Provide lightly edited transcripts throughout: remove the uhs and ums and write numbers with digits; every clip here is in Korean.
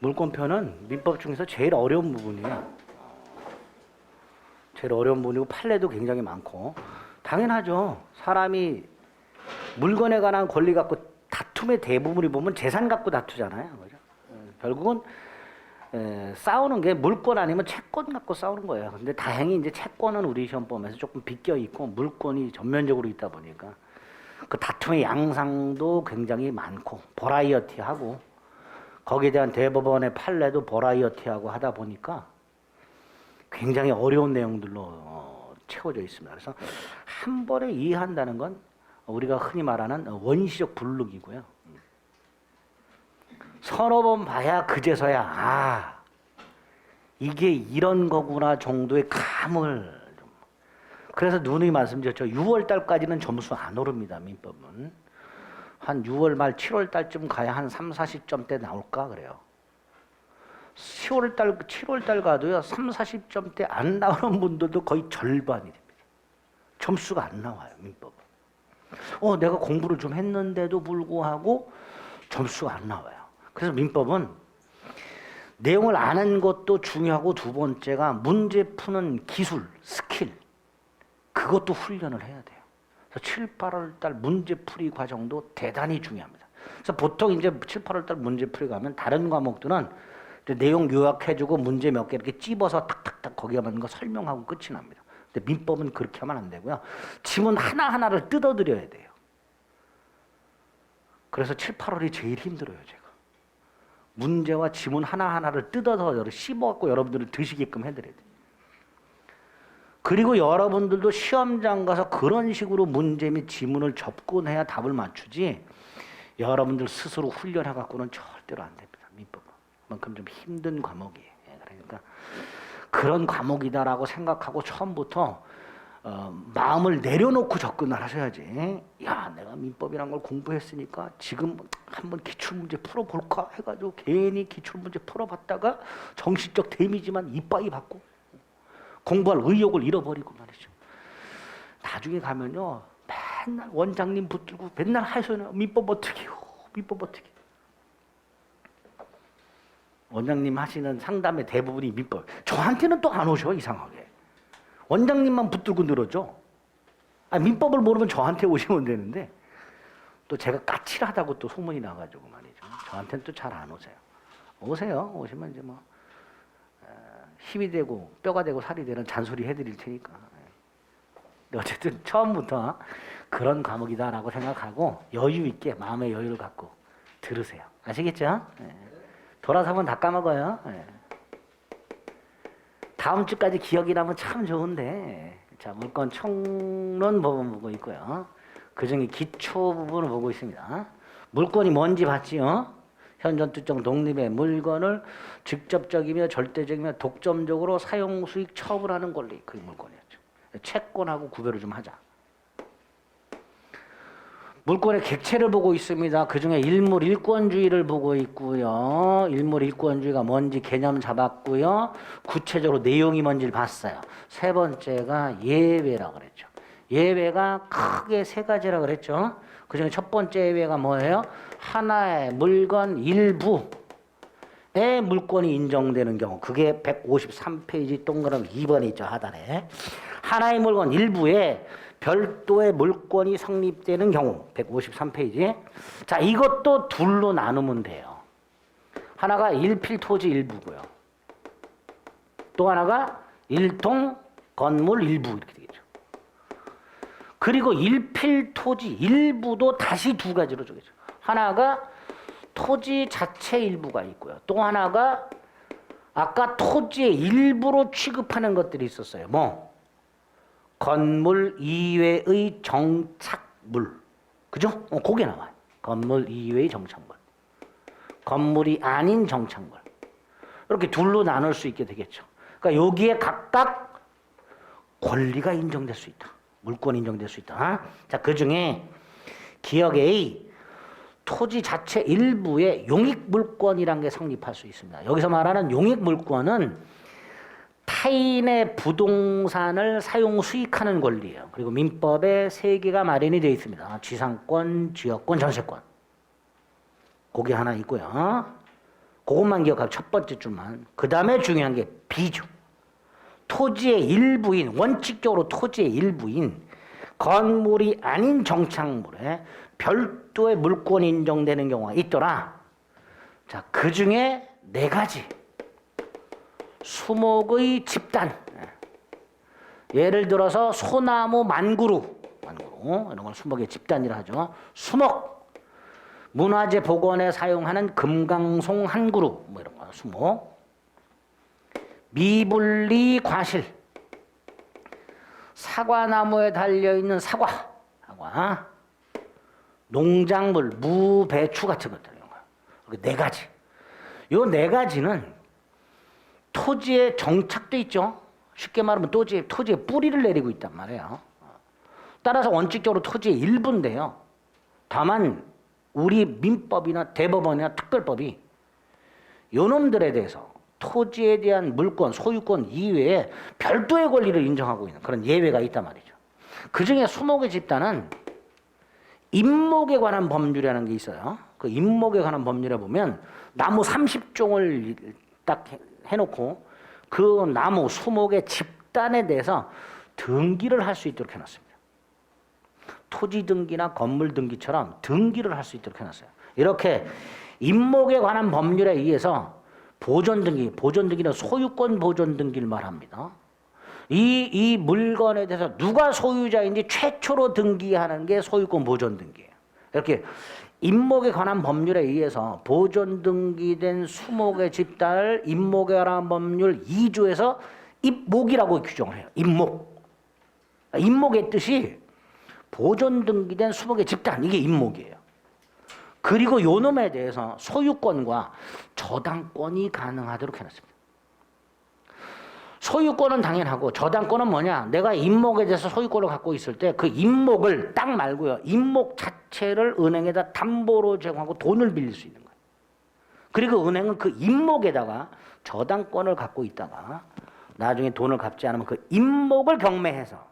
물권편은 민법 중에서 제일 어려운 부분이에요. 제일 어려운 부분이고 판례도 굉장히 많고 당연하죠. 사람이 물건에 관한 권리 갖고 다툼의 대부분이 보면 재산 갖고 다투잖아요. 그죠? 결국은 싸우는 게 물권 아니면 채권 갖고 싸우는 거예요. 근데 다행히 이제 채권은 우리 시험범에서 조금 비껴 있고 물권이 전면적으로 있다 보니까 그 다툼의 양상도 굉장히 많고 버라이어티하고 거기에 대한 대법원의 판례도 버라이어티하고 하다 보니까 굉장히 어려운 내용들로 채워져 있습니다. 그래서 한 번에 이해한다는 건 우리가 흔히 말하는 원시적 불능이고요. 서너 번 봐야 그제서야 아 이게 이런 거구나 정도의 감을 좀. 그래서 누누이 말씀드렸죠. 6월 달까지는 점수 안 오릅니다. 민법은. 한 6월 말 7월 달쯤 가야 한 3, 40점대 나올까 그래요. 10월 달, 7월 달 가도요. 3, 40점대 안 나오는 분들도 거의 절반이 됩니다. 점수가 안 나와요. 민법은. 내가 공부를 좀 했는데도 불구하고 점수가 안 나와요. 그래서 민법은 내용을 아는 것도 중요하고 두 번째가 문제 푸는 기술, 스킬 그것도 훈련을 해야 돼요. 그래서 7, 8월 달 문제풀이 과정도 대단히 중요합니다. 그래서 보통 이제 7, 8월 달 문제풀이 가면 다른 과목들은 내용 요약해주고 문제 몇 개 이렇게 찝어서 탁탁탁 거기에 맞는 거 설명하고 끝이 납니다. 근데 민법은 그렇게 하면 안 되고요. 지문 하나하나를 뜯어드려야 돼요. 그래서 7, 8월이 제일 힘들어요, 제가. 문제와 지문 하나하나를 뜯어서 씹어갖고 여러분들을 드시게끔 해드려야 돼요. 그리고 여러분들도 시험장 가서 그런 식으로 문제 및 지문을 접근해야 답을 맞추지 여러분들 스스로 훈련해갖고는 절대로 안 됩니다. 민법은. 그만큼 좀 힘든 과목이에요. 그러니까 그런 과목이다라고 생각하고 처음부터 마음을 내려놓고 접근을 하셔야지. 야, 내가 민법이란 걸 공부했으니까 지금 한번 기출문제 풀어볼까 해가지고 괜히 기출문제 풀어봤다가 정신적 데미지만 이빠이 받고 공부할 의욕을 잃어버리고 말이죠. 나중에 가면요. 맨날 원장님 붙들고 맨날 하소연해요. 민법 어떻게요? 민법 어떻게? 원장님 하시는 상담의 대부분이 민법. 저한테는 또 안 오셔 이상하게. 원장님만 붙들고 늘어져. 민법을 모르면 저한테 오시면 되는데 또 제가 까칠하다고 또 소문이 나가지고 말이죠. 저한테는 또 잘 안 오세요. 오세요. 오시면 이제 뭐 힘이 되고 뼈가 되고 살이 되는 잔소리 해드릴 테니까. 근데 어쨌든 처음부터 그런 과목이다라고 생각하고 여유 있게 마음의 여유를 갖고 들으세요. 아시겠죠? 돌아서면 다 까먹어요. 다음 주까지 기억이 나면 참 좋은데 자 물권 총론 부분 보고 있고요. 그중에 기초 부분을 보고 있습니다. 물권이 뭔지 봤지요? 현존특정 독립의 물건을 직접적이며 절대적이며 독점적으로 사용 수익 처분하는 권리 그게 물권이었죠. 채권하고 구별을 좀 하자. 물권의 객체를 보고 있습니다. 그중에 일물일권주의를 보고 있고요. 일물일권주의가 뭔지 개념 잡았고요. 구체적으로 내용이 뭔지를 봤어요. 세 번째가 예외라고 그랬죠. 예외가 크게 세 가지라고 그랬죠. 그중에 첫 번째 예외가 뭐예요? 하나의 물건 일부에 물권이 인정되는 경우 그게 153페이지 동그라미 2번에 있죠. 하단에. 하나의 물건 일부에 별도의 물권이 성립되는 경우 153페이지. 자, 이것도 둘로 나누면 돼요. 하나가 일필토지 일부고요. 또 하나가 일통 건물 일부 이렇게 되겠죠. 그리고 일필토지 일부도 다시 두 가지로 쪼개죠. 하나가 토지 자체 일부가 있고요. 또 하나가 아까 토지의 일부로 취급하는 것들이 있었어요. 뭐? 건물 이외의 정착물. 그죠? 그게 나와요. 건물 이외의 정착물. 건물이 아닌 정착물. 이렇게 둘로 나눌 수 있게 되겠죠. 그러니까 여기에 각각 권리가 인정될 수 있다. 물권이 인정될 수 있다. 자, 그 중에 기억 A 토지 자체 일부에 용익물권이라는 게 성립할 수 있습니다. 여기서 말하는 용익물권은 타인의 부동산을 사용 수익하는 권리예요. 그리고 민법에 세 개가 마련이 되어 있습니다. 지상권, 지역권, 전세권. 그게 하나 있고요. 그것만 기억하고 첫 번째 줄만. 그 다음에 중요한 게 비죠. 토지의 일부인, 원칙적으로 토지의 일부인 건물이 아닌 정착물에 별도의 물권이 인정되는 경우가 있더라. 자, 그 중에 4가지. 수목의 집단. 예를 들어서 소나무 만그루 이런 걸 수목의 집단이라 하죠. 수목. 문화재 복원에 사용하는 금강송 한 그루 뭐 이런 거 수목. 미분리 과실. 사과나무에 달려있는 사과. 농작물, 무, 배추 같은 것들. 이런 거. 4가지. 요 4가지는 토지에 정착돼 있죠. 쉽게 말하면 토지에 뿌리를 내리고 있단 말이에요. 따라서 원칙적으로 토지의 일부인데요. 다만 우리 민법이나 대법원이나 특별법이 요놈들에 대해서 토지에 대한 물권, 소유권 이외에 별도의 권리를 인정하고 있는 그런 예외가 있단 말이죠. 그중에 수목의 집단은 임목에 관한 법률이라는 게 있어요. 그 임목에 관한 법률에 보면 나무 30종을 딱 해놓고 그 나무 수목의 집단에 대해서 등기를 할 수 있도록 해놨습니다. 토지 등기나 건물 등기처럼 등기를 할 수 있도록 해놨어요. 이렇게 임목에 관한 법률에 의해서 보존 등기는 소유권 보존 등기를 말합니다. 이 물건에 대해서 누가 소유자인지 최초로 등기하는 게 소유권 보존 등기예요. 이렇게 임목에 관한 법률에 의해서 보존 등기된 수목의 집단을 임목에 관한 법률 2조에서 입목이라고 규정을 해요. 입목. 입목의 뜻이 보존 등기된 수목의 집단, 이게 입목이에요. 그리고 요놈에 대해서 소유권과 저당권이 가능하도록 해놨습니다. 소유권은 당연하고 저당권은 뭐냐? 내가 임목에 대해서 소유권을 갖고 있을 때 그 임목을 딱 말고요. 임목 자체를 은행에다 담보로 제공하고 돈을 빌릴 수 있는 거예요. 그리고 은행은 그 임목에다가 저당권을 갖고 있다가 나중에 돈을 갚지 않으면 그 임목을 경매해서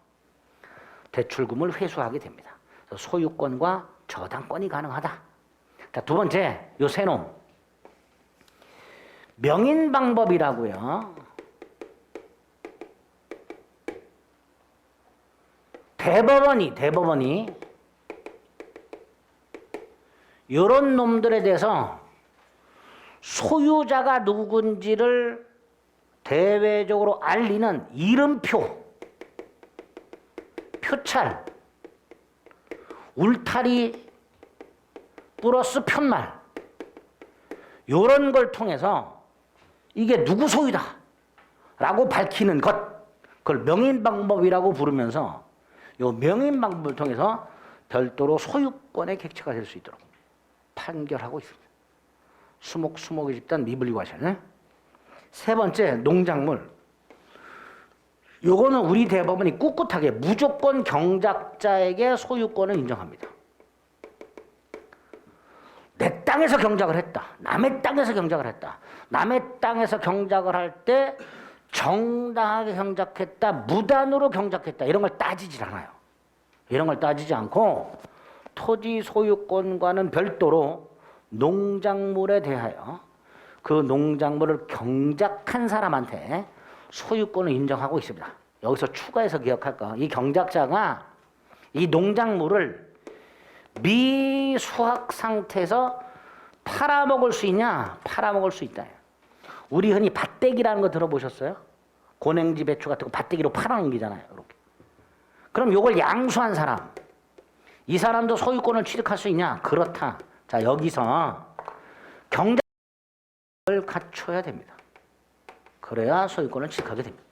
대출금을 회수하게 됩니다. 그래서 소유권과 저당권이 가능하다. 자, 2번째, 요 세 놈. 명인 방법이라고요. 대법원이 요런 놈들에 대해서 소유자가 누군지를 대외적으로 알리는 이름표, 표찰, 울타리 플러스 편말 요런 걸 통해서 이게 누구 소유다 라고 밝히는 것, 그걸 명인방법이라고 부르면서 요 명인방법을 통해서 별도로 소유권의 객체가 될 수 있도록 판결하고 있습니다. 수목의 집단 미분리 과실. 3번째, 농작물. 요거는 우리 대법원이 꿋꿋하게 무조건 경작자에게 소유권을 인정합니다. 내 땅에서 경작을 했다. 남의 땅에서 경작을 했다. 남의 땅에서 경작을 할 때 정당하게 경작했다. 무단으로 경작했다. 이런 걸 따지질 않아요. 이런 걸 따지지 않고 토지 소유권과는 별도로 농작물에 대하여 그 농작물을 경작한 사람한테 소유권을 인정하고 있습니다. 여기서 추가해서 기억할까? 이 경작자가 이 농작물을 미수확 상태에서 팔아먹을 수 있냐? 팔아먹을 수 있다. 우리 흔히 밭대기라는 거 들어보셨어요? 고냉지 배추 같은 거 밭대기로 팔아넘기잖아요. 이렇게. 그럼 이걸 양수한 사람, 이 사람도 소유권을 취득할 수 있냐? 그렇다. 자, 여기서 경작을 갖춰야 됩니다. 그래야 소유권을 취득하게 됩니다.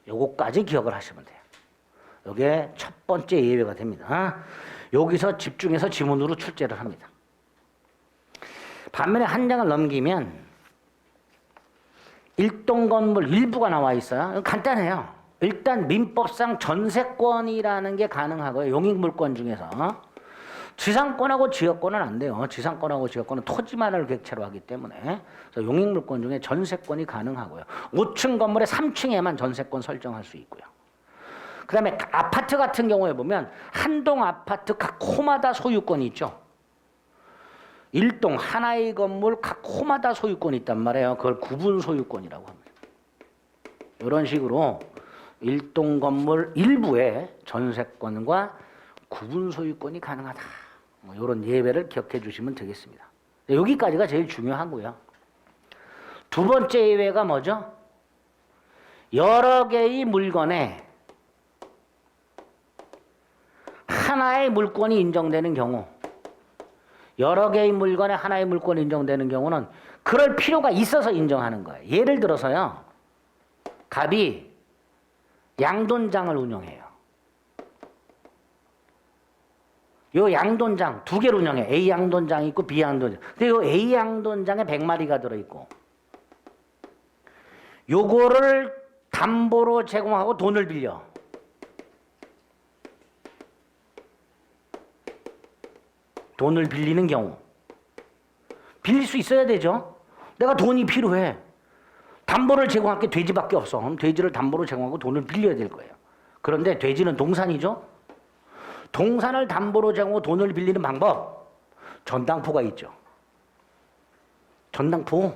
요거까지 기억을 하시면 돼요. 이게 첫 번째 예외가 됩니다. 여기서 집중해서 지문으로 출제를 합니다. 반면에 한 장을 넘기면 일동 건물 일부가 나와 있어요. 간단해요. 일단 민법상 전세권이라는 게 가능하고요. 용익물권 중에서. 지상권하고 지역권은 안 돼요. 지상권하고 지역권은 토지만을 객체로 하기 때문에. 그래서 용익물권 중에 전세권이 가능하고요. 5층 건물에 3층에만 전세권 설정할 수 있고요. 그 다음에 아파트 같은 경우에 보면 한 동 아파트 각 코마다 소유권이 있죠. 일동 하나의 건물 각 호마다 소유권이 있단 말이에요. 그걸 구분 소유권이라고 합니다. 이런 식으로 일동 건물 일부의 전세권과 구분 소유권이 가능하다. 뭐 이런 예외를 기억해 주시면 되겠습니다. 여기까지가 제일 중요하고요. 두 번째 예외가 뭐죠? 여러 개의 물건에 하나의 물권이 인정되는 경우, 여러 개의 물건에 하나의 물권이 인정되는 경우는 그럴 필요가 있어서 인정하는 거예요. 예를 들어서요, 갑이 양돈장을 운영해요. 요 양돈장 두 개를 운영해. A 양돈장이 있고 B 양돈장. 근데 요 A 양돈장에 100마리가 들어있고, 요거를 담보로 제공하고 돈을 빌려. 돈을 빌리는 경우. 빌릴 수 있어야 되죠. 내가 돈이 필요해. 담보를 제공할 게 돼지밖에 없어. 그럼 돼지를 담보로 제공하고 돈을 빌려야 될 거예요. 그런데 돼지는 동산이죠. 동산을 담보로 제공하고 돈을 빌리는 방법, 전당포가 있죠. 전당포,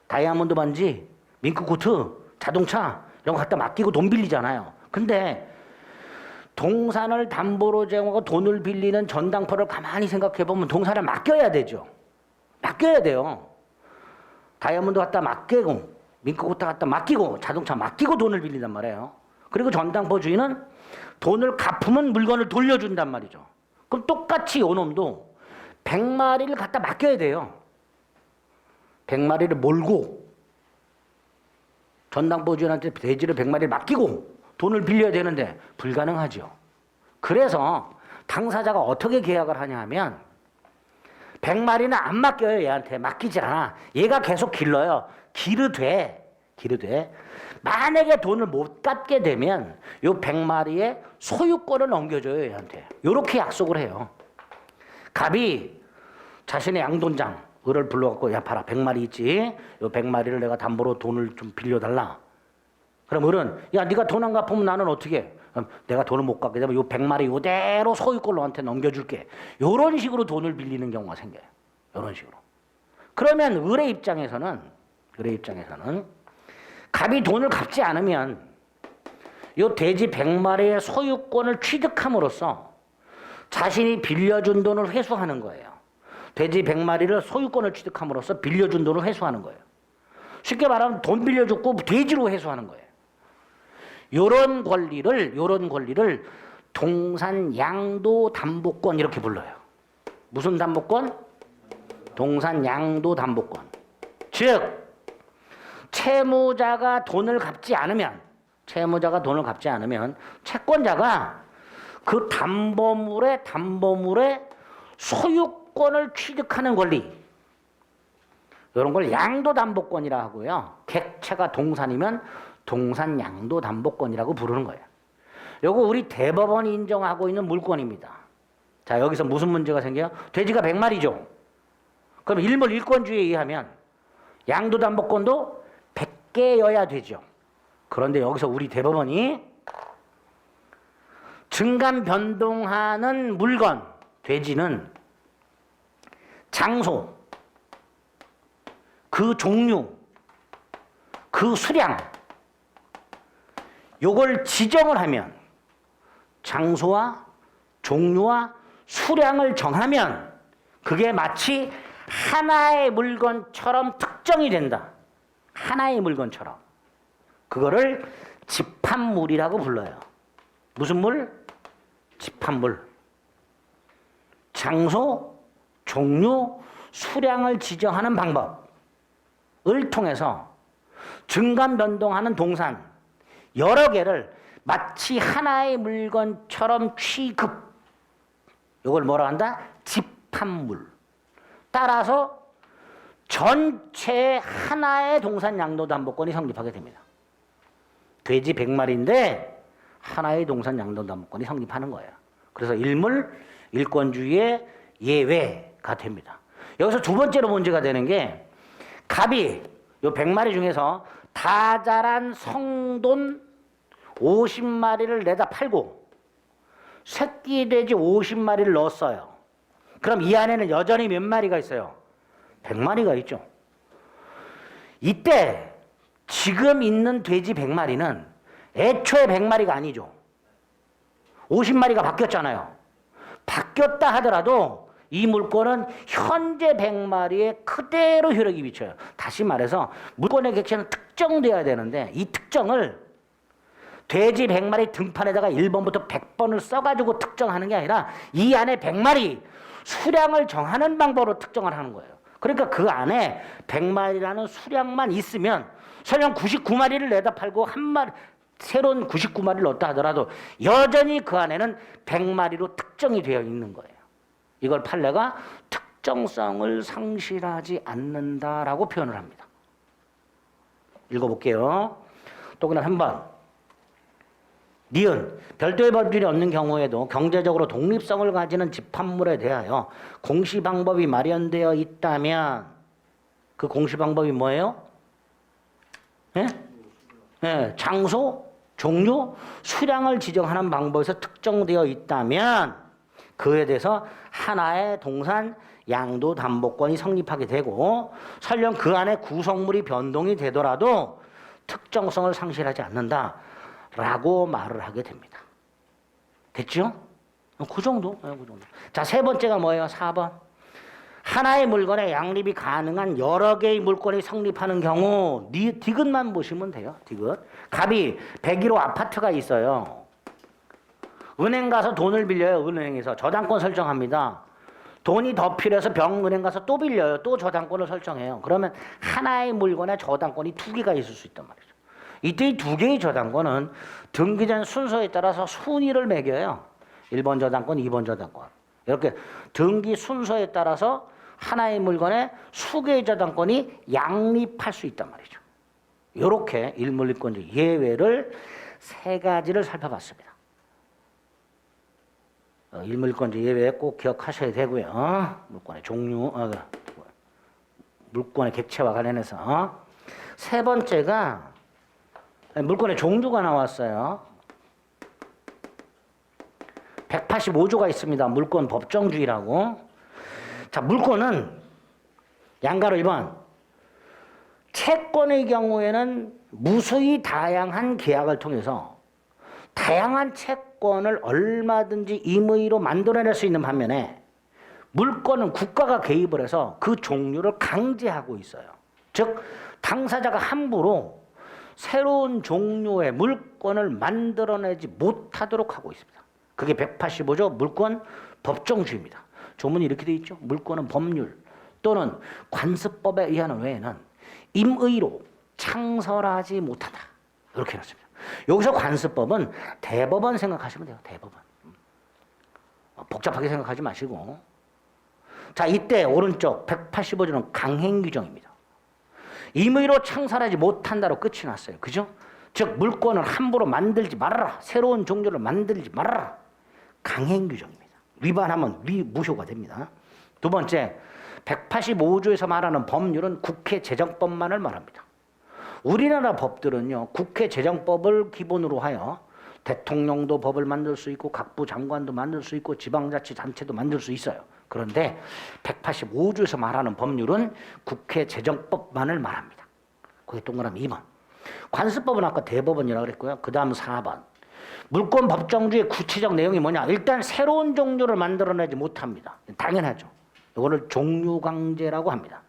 다이아몬드 반지, 밍크코트, 자동차 이런 거 갖다 맡기고 돈 빌리잖아요. 근데 동산을 담보로 제공하고 돈을 빌리는 전당포를 가만히 생각해보면 동산을 맡겨야 되죠. 맡겨야 돼요. 다이아몬드 갖다 맡기고, 밍크코트 갖다 맡기고, 자동차 맡기고 돈을 빌린단 말이에요. 그리고 전당포 주인은 돈을 갚으면 물건을 돌려준단 말이죠. 그럼 똑같이 요놈도 100마리를 갖다 맡겨야 돼요. 100마리를 몰고 전당포 주인한테 돼지를 100마리를 맡기고 돈을 빌려야 되는데 불가능하죠. 그래서 당사자가 어떻게 계약을 하냐 하면 100마리는 안 맡겨요. 얘한테 맡기지 않아. 얘가 계속 길러요. 기르되 만약에 돈을 못 갚게 되면 요 100마리의 소유권을 넘겨줘요. 얘한테. 요렇게 약속을 해요. 갑이 자신의 양돈장 을을 불러갖고, 야 봐라, 100마리 있지? 요 100마리를 내가 담보로 돈을 좀 빌려달라. 그럼 을은, 야 네가 돈 안 갚으면 나는 어떻게 해? 내가 돈을 못 갚게 되면 요 100마리 요대로 소유권 너한테 넘겨줄게. 요런 식으로 돈을 빌리는 경우가 생겨요. 요런 식으로. 그러면 을의 입장에서는 갑이 돈을 갚지 않으면 요 돼지 100마리의 소유권을 취득함으로써 자신이 빌려준 돈을 회수하는 거예요. 돼지 100마리를 소유권을 취득함으로써 빌려준 돈을 회수하는 거예요. 쉽게 말하면 돈 빌려줬고 돼지로 회수하는 거예요. 요런 권리를 동산 양도 담보권 이렇게 불러요. 무슨 담보권? 동산 양도 담보권. 즉 채무자가 돈을 갚지 않으면 채권자가 그 담보물의 소유권을 취득하는 권리, 이런 걸 양도담보권이라 하고요. 객체가 동산이면 동산양도담보권이라고 부르는 거예요. 요거 우리 대법원이 인정하고 있는 물권입니다. 자, 여기서 무슨 문제가 생겨요? 돼지가 100마리죠. 그럼 일몰일권주의에 의하면 양도담보권도 100개여야 되죠. 그런데 여기서 우리 대법원이 증감 변동하는 물건, 돼지는 장소, 그 종류, 그 수량, 요걸 지정을 하면, 장소와 종류와 수량을 정하면 그게 마치 하나의 물건처럼 특정이 된다. 하나의 물건처럼. 그거를 집합물이라고 불러요. 무슨 물? 집합물. 장소, 종류, 수량을 지정하는 방법을 통해서 증감 변동하는 동산 여러 개를 마치 하나의 물건처럼 취급. 이걸 뭐라 한다? 집합물. 따라서 전체 하나의 동산 양도담보권이 성립하게 됩니다. 돼지 100마리인데 하나의 동산 양도담보권이 성립하는 거예요. 그래서 일물 일권주의의 예외가 됩니다. 여기서 두 번째로 문제가 되는 게, 갑이 요 100마리 중에서 다 자란 성돈 50마리를 내다 팔고 새끼 돼지 50마리를 넣었어요. 그럼 이 안에는 여전히 몇 마리가 있어요? 100마리가 있죠. 이때 지금 있는 돼지 100마리는 애초에 100마리가 아니죠. 50마리가 바뀌었잖아요. 바뀌었다 하더라도 이 물권은 현재 100마리에 그대로 효력이 미쳐요. 다시 말해서 물권의 객체는 특정돼야 되는데 이 특정을 돼지 100마리 등판에다가 1번부터 100번을 써가지고 특정하는 게 아니라 이 안에 100마리 수량을 정하는 방법으로 특정을 하는 거예요. 그러니까 그 안에 100마리라는 수량만 있으면 설령 99마리를 내다 팔고 한 마리 새로운 99마리를 넣었다 하더라도 여전히 그 안에는 100마리로 특정이 되어 있는 거예요. 이걸 판례가 특정성을 상실하지 않는다라고 표현을 합니다. 읽어볼게요. 또 그냥 한번. 니은 별도의 법률이 없는 경우에도 경제적으로 독립성을 가지는 집합물에 대하여 공시 방법이 마련되어 있다면 그 공시 방법이 뭐예요? 예? 예, 장소, 종류, 수량을 지정하는 방법에서 특정되어 있다면 그에 대해서 하나의 동산 양도 담보권이 성립하게 되고 설령 그 안에 구성물이 변동이 되더라도 특정성을 상실하지 않는다라고 말을 하게 됩니다. 됐죠? 그 정도. 그 정도. 자, 세 번째가 뭐예요? 4번. 하나의 물건에 양립이 가능한 여러 개의 물건이 성립하는 경우 디귿만 보시면 돼요. 디귿. 갑이 101호 아파트가 있어요. 은행 가서 돈을 빌려요. 은행에서 저당권 설정합니다. 돈이 더 필요해서 병은행 가서 또 빌려요. 또 저당권을 설정해요. 그러면 하나의 물건에 저당권이 2개가 있을 수 있단 말이죠. 이때 이 2개의 저당권은 등기된 순서에 따라서 순위를 매겨요. 1번 저당권, 2번 저당권. 이렇게 등기 순서에 따라서 하나의 물건에 수개의 저당권이 양립할 수 있단 말이죠. 이렇게 일물리권자 예외를 3가지를 살펴봤습니다. 일물권자 예외 꼭 기억하셔야 되고요. 물권의 종류, 물권의 객체와 관련해서. 세 번째가 물권의 종류가 나왔어요. 185조가 있습니다. 물권 법정주의라고. 자, 물권은 양가로 1번. 채권의 경우에는 무수히 다양한 계약을 통해서 다양한 채권을 얼마든지 임의로 만들어낼 수 있는 반면에 물권은 국가가 개입을 해서 그 종류를 강제하고 있어요. 즉 당사자가 함부로 새로운 종류의 물권을 만들어내지 못하도록 하고 있습니다. 그게 185조 물권 법정주의입니다. 조문이 이렇게 되어 있죠. 물권은 법률 또는 관습법에 의하는 외에는 임의로 창설하지 못한다. 이렇게 해놨습니다. 여기서 관습법은 대법원 생각하시면 돼요. 대법원. 복잡하게 생각하지 마시고. 자, 이때 오른쪽 185조는 강행규정입니다. 임의로 창설하지 못한다로 끝이 났어요. 그죠? 즉 물권을 함부로 만들지 말아라. 새로운 종류를 만들지 말아라. 강행규정입니다. 위반하면 무효가 됩니다. 두 번째, 185조에서 말하는 법률은 국회 재정법만을 말합니다. 우리나라 법들은요, 국회 재정법을 기본으로 하여 대통령도 법을 만들 수 있고 각부 장관도 만들 수 있고 지방자치단체도 만들 수 있어요. 그런데 185조에서 말하는 법률은 국회 재정법만을 말합니다. 그게 동그라미 2번. 관습법은 아까 대법원이라고 그랬고요. 그 다음 4번. 물권 법정주의 구체적 내용이 뭐냐? 일단 새로운 종류를 만들어내지 못합니다. 당연하죠. 이거를 종류강제라고 합니다.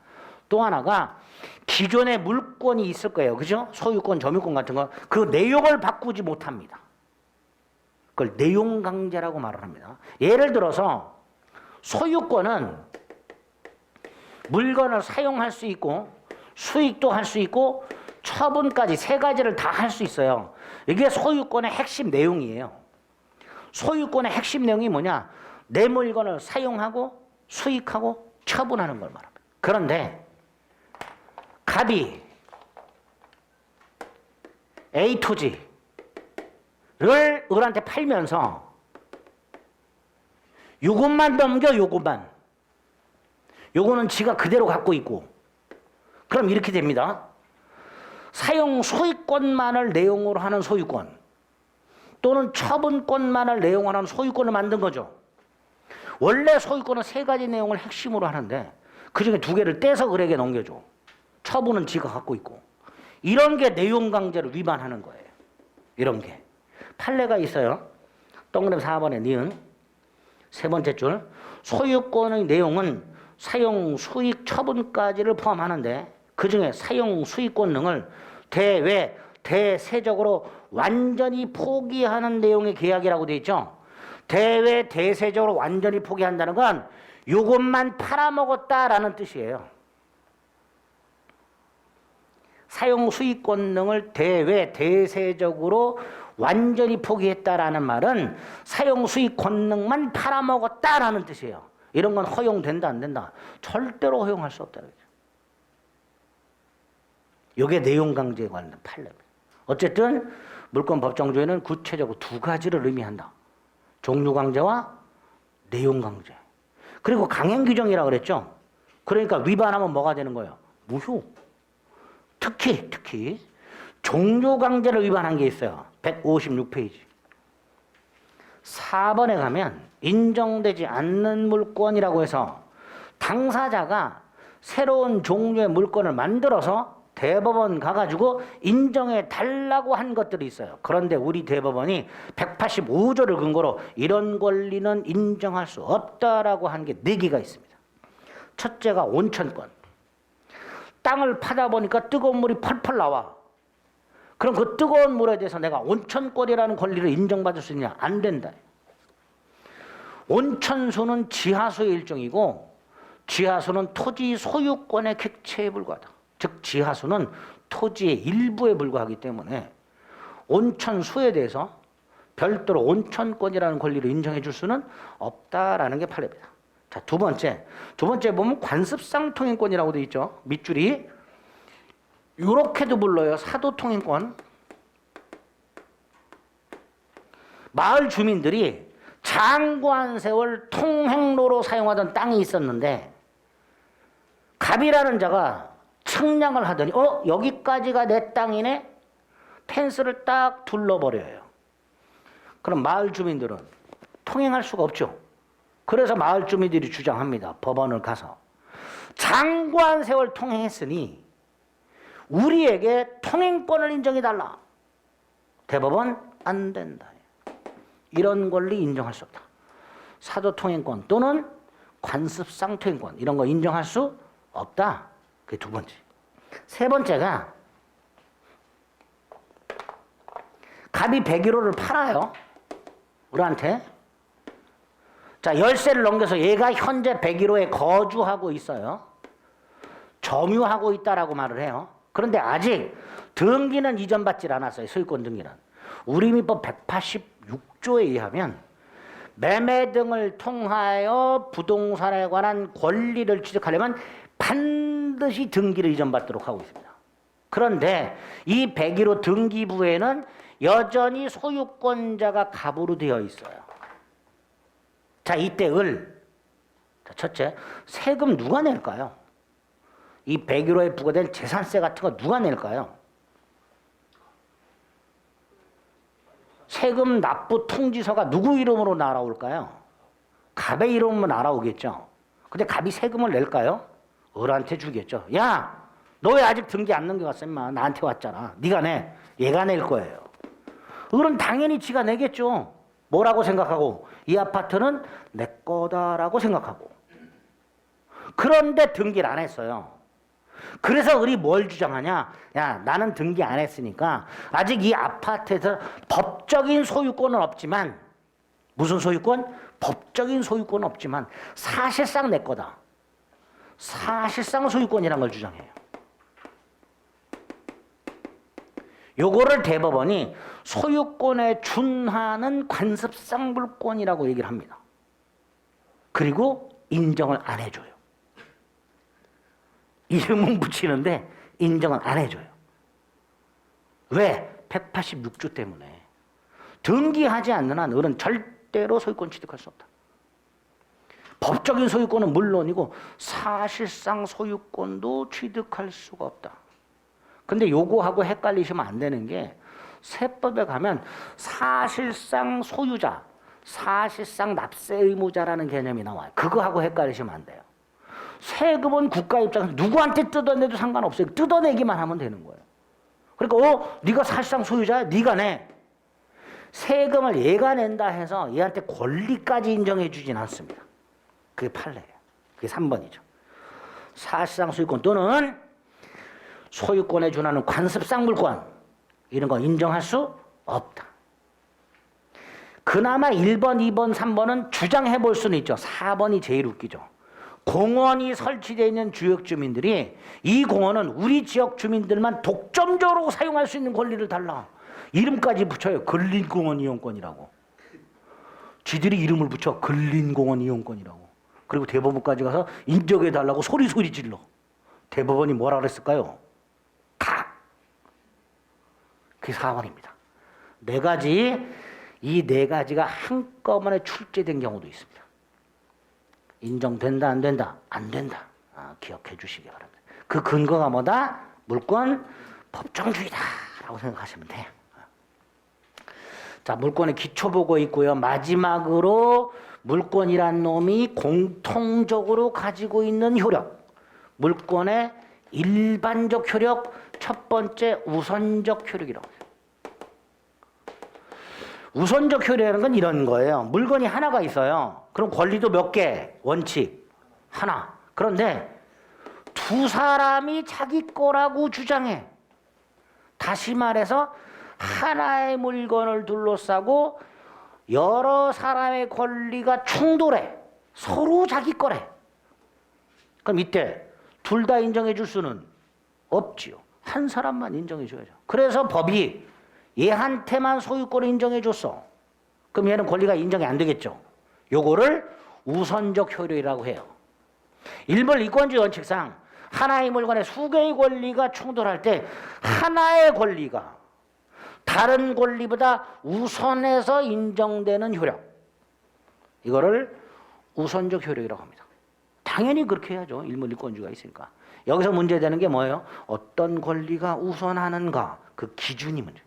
또 하나가 기존의 물권이 있을 거예요. 그죠? 소유권, 점유권 같은 거. 그 내용을 바꾸지 못합니다. 그걸 내용강제라고 말을 합니다. 예를 들어서 소유권은 물건을 사용할 수 있고 수익도 할 수 있고 처분까지 3가지를 다 할 수 있어요. 이게 소유권의 핵심 내용이에요. 소유권의 핵심 내용이 뭐냐? 내 물건을 사용하고 수익하고 처분하는 걸 말합니다. 그런데 갑이 A 토지를 을한테 팔면서 요것만 넘겨 요것만. 요거는 지가 그대로 갖고 있고. 그럼 이렇게 됩니다. 사용 소유권만을 내용으로 하는 소유권 또는 처분권만을 내용으로 하는 소유권을 만든 거죠. 원래 소유권은 세 가지 내용을 핵심으로 하는데 그중에 두 개를 떼서 을에게 넘겨줘. 처분은 지가 갖고 있고. 이런 게 내용 강제를 위반하는 거예요. 이런 게. 판례가 있어요. 동그라미 4번에 니은. 세 번째 줄. 소유권의 내용은 사용 수익 처분까지를 포함하는데 그중에 사용 수익 권능을 대외 대세적으로 완전히 포기하는 내용의 계약이라고 되어 있죠. 대외 대세적으로 완전히 포기한다는 건 이것만 팔아먹었다라는 뜻이에요. 사용 수익 권능을 대외 대세적으로 완전히 포기했다라는 말은 사용 수익 권능만 팔아먹었다라는 뜻이에요. 이런 건 허용된다 안 된다? 절대로 허용할 수 없다. 이게 내용 강제에 관련된 판례입니다. 어쨌든 물권 법정주의는 구체적으로 두 가지를 의미한다. 종류 강제와 내용 강제. 그리고 강행 규정이라고 그랬죠. 그러니까 위반하면 뭐가 되는 거예요? 무효. 특히 종류 강제를 위반한 게 있어요. 156페이지. 4번에 가면 인정되지 않는 물권이라고 해서 당사자가 새로운 종류의 물권을 만들어서 대법원 가가지고 인정해 달라고 한 것들이 있어요. 그런데 우리 대법원이 185조를 근거로 이런 권리는 인정할 수 없다라고 한 게 4개가 있습니다. 첫째가 온천권. 땅을 파다 보니까 뜨거운 물이 펄펄 나와. 그럼 그 뜨거운 물에 대해서 내가 온천권이라는 권리를 인정받을 수 있냐? 안 된다. 온천수는 지하수의 일종이고 지하수는 토지 소유권의 객체에 불과하다. 즉 지하수는 토지의 일부에 불과하기 때문에 온천수에 대해서 별도로 온천권이라는 권리를 인정해 줄 수는 없다라는 게 판례입니다. 자, 두 번째 보면 관습상 통행권이라고 되어 있죠. 밑줄이 이렇게도 불러요. 사도통행권. 마을 주민들이 장구한 세월 통행로로 사용하던 땅이 있었는데 갑이라는 자가 측량을 하더니 여기까지가 내 땅이네? 펜스를 딱 둘러버려요. 그럼 마을 주민들은 통행할 수가 없죠. 그래서 마을 주민들이 주장합니다. 법원을 가서. 장구한 세월 통행했으니 우리에게 통행권을 인정해달라. 대법원 안 된다. 이런 권리 인정할 수 없다. 사도통행권 또는 관습상 통행권 이런 거 인정할 수 없다. 그게 두 번째. 세 번째가 갑이 101호를 팔아요. 우리한테. 자, 열세를 넘겨서 얘가 현재 101호에 거주하고 있어요. 점유하고 있다라고 말을 해요. 그런데 아직 등기는 이전받질 않았어요. 소유권 등기는. 우리민법 186조에 의하면 매매 등을 통하여 부동산에 관한 권리를 취득하려면 반드시 등기를 이전받도록 하고 있습니다. 그런데 이 101호 등기부에는 여전히 소유권자가 갑으로 되어 있어요. 자, 이때 자, 첫째, 세금 누가 낼까요? 이 101호에 부과된 재산세 같은 거 누가 낼까요? 세금 납부 통지서가 누구 이름으로 날아올까요? 갑의 이름으로 날아오겠죠. 근데 갑이 세금을 낼까요? 을한테 주겠죠. 야, 너 왜 아직 등기 안 넘겨갔어? 임마. 나한테 왔잖아. 네가 내. 얘가 낼 거예요. 을은 당연히 지가 내겠죠. 뭐라고 생각하고? 이 아파트는 내 거다라고 생각하고. 그런데 등기를 안 했어요. 그래서 을이 뭘 주장하냐? 야, 나는 등기 안 했으니까 아직 이 아파트에서 법적인 소유권은 없지만 무슨 소유권? 법적인 소유권은 없지만 사실상 내 거다. 사실상 소유권이라는 걸 주장해요. 요거를 대법원이 소유권에 준하는 관습상 물권이라고 얘기를 합니다. 그리고 인정을 안 해줘요. 이름은 붙이는데 인정은 안 해줘요. 왜? 186조 때문에. 등기하지 않는 한 을은 절대로 소유권 취득할 수 없다. 법적인 소유권은 물론이고 사실상 소유권도 취득할 수가 없다. 근데 요거하고 헷갈리시면 안 되는 게 세법에 가면 사실상 소유자, 사실상 납세 의무자라는 개념이 나와요. 그거하고 헷갈리시면 안 돼요. 세금은 국가 입장에서 누구한테 뜯어내도 상관없어요. 뜯어내기만 하면 되는 거예요. 그러니까 네가 사실상 소유자야. 네가 내. 세금을 얘가 낸다 해서 얘한테 권리까지 인정해 주진 않습니다. 그게 판례예요. 그게 3번이죠. 사실상 소유권 또는 소유권에 준하는 관습상 물권 이런 거 인정할 수 없다. 그나마 1번, 2번, 3번은 주장해 볼 수는 있죠. 4번이 제일 웃기죠. 공원이 설치되어 있는 지역 주민들이 이 공원은 우리 지역 주민들만 독점적으로 사용할 수 있는 권리를 달라. 이름까지 붙여요. 근린공원 이용권이라고. 지들이 이름을 붙여 근린공원 이용권이라고. 그리고 대법원까지 가서 인정해 달라고 소리 질러. 대법원이 뭐라 그랬을까요? 가. 그게 4번입니다. 네 가지, 이 네 가지가 한꺼번에 출제된 경우도 있습니다. 인정된다, 안 된다? 안 된다. 기억해 주시기 바랍니다. 그 근거가 뭐다? 물권 법정주의다라고 생각하시면 돼요. 자, 물권의 기초 보고 있고요. 마지막으로 물권이란 놈이 공통적으로 가지고 있는 효력. 물권의 일반적 효력, 첫 번째 우선적 효력이라고 해요. 우선적 효력이라는 건 이런 거예요. 물건이 하나가 있어요. 그럼 권리도 몇 개? 원칙 하나. 그런데 두 사람이 자기 거라고 주장해. 다시 말해서 하나의 물건을 둘러싸고 여러 사람의 권리가 충돌해. 서로 자기 거래. 그럼 이때 둘 다 인정해 줄 수는 없지요. 한 사람만 인정해 줘야죠. 그래서 법이 얘한테만 소유권을 인정해 줬어. 그럼 얘는 권리가 인정이 안 되겠죠. 요거를 우선적 효력이라고 해요. 일본 이권주의 원칙상 하나의 물건에 수개의 권리가 충돌할 때 하나의 권리가 다른 권리보다 우선해서 인정되는 효력. 이거를 우선적 효력이라고 합니다. 당연히 그렇게 해야죠. 일본 이권주의가 있으니까. 여기서 문제되는 게 뭐예요? 어떤 권리가 우선하는가. 그 기준이 문제예요.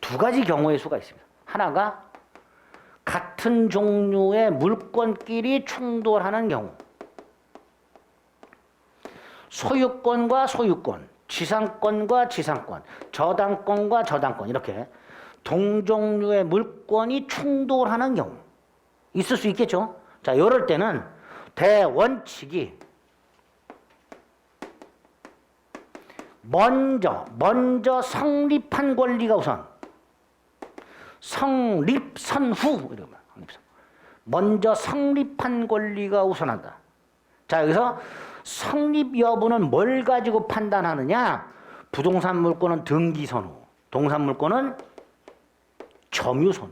두 가지 경우의 수가 있습니다. 하나가 같은 종류의 물건끼리 충돌하는 경우. 소유권과 소유권, 지상권과 지상권, 저당권과 저당권 이렇게 동종류의 물건이 충돌하는 경우 있을 수 있겠죠. 자, 이럴 때는 대원칙이 먼저 성립한 권리가 우선. 성립선후 이러면 먼저 성립한 권리가 우선한다. 자, 여기서 성립 여부는 뭘 가지고 판단하느냐? 부동산 물권은 등기선후, 동산 물권은 점유선후.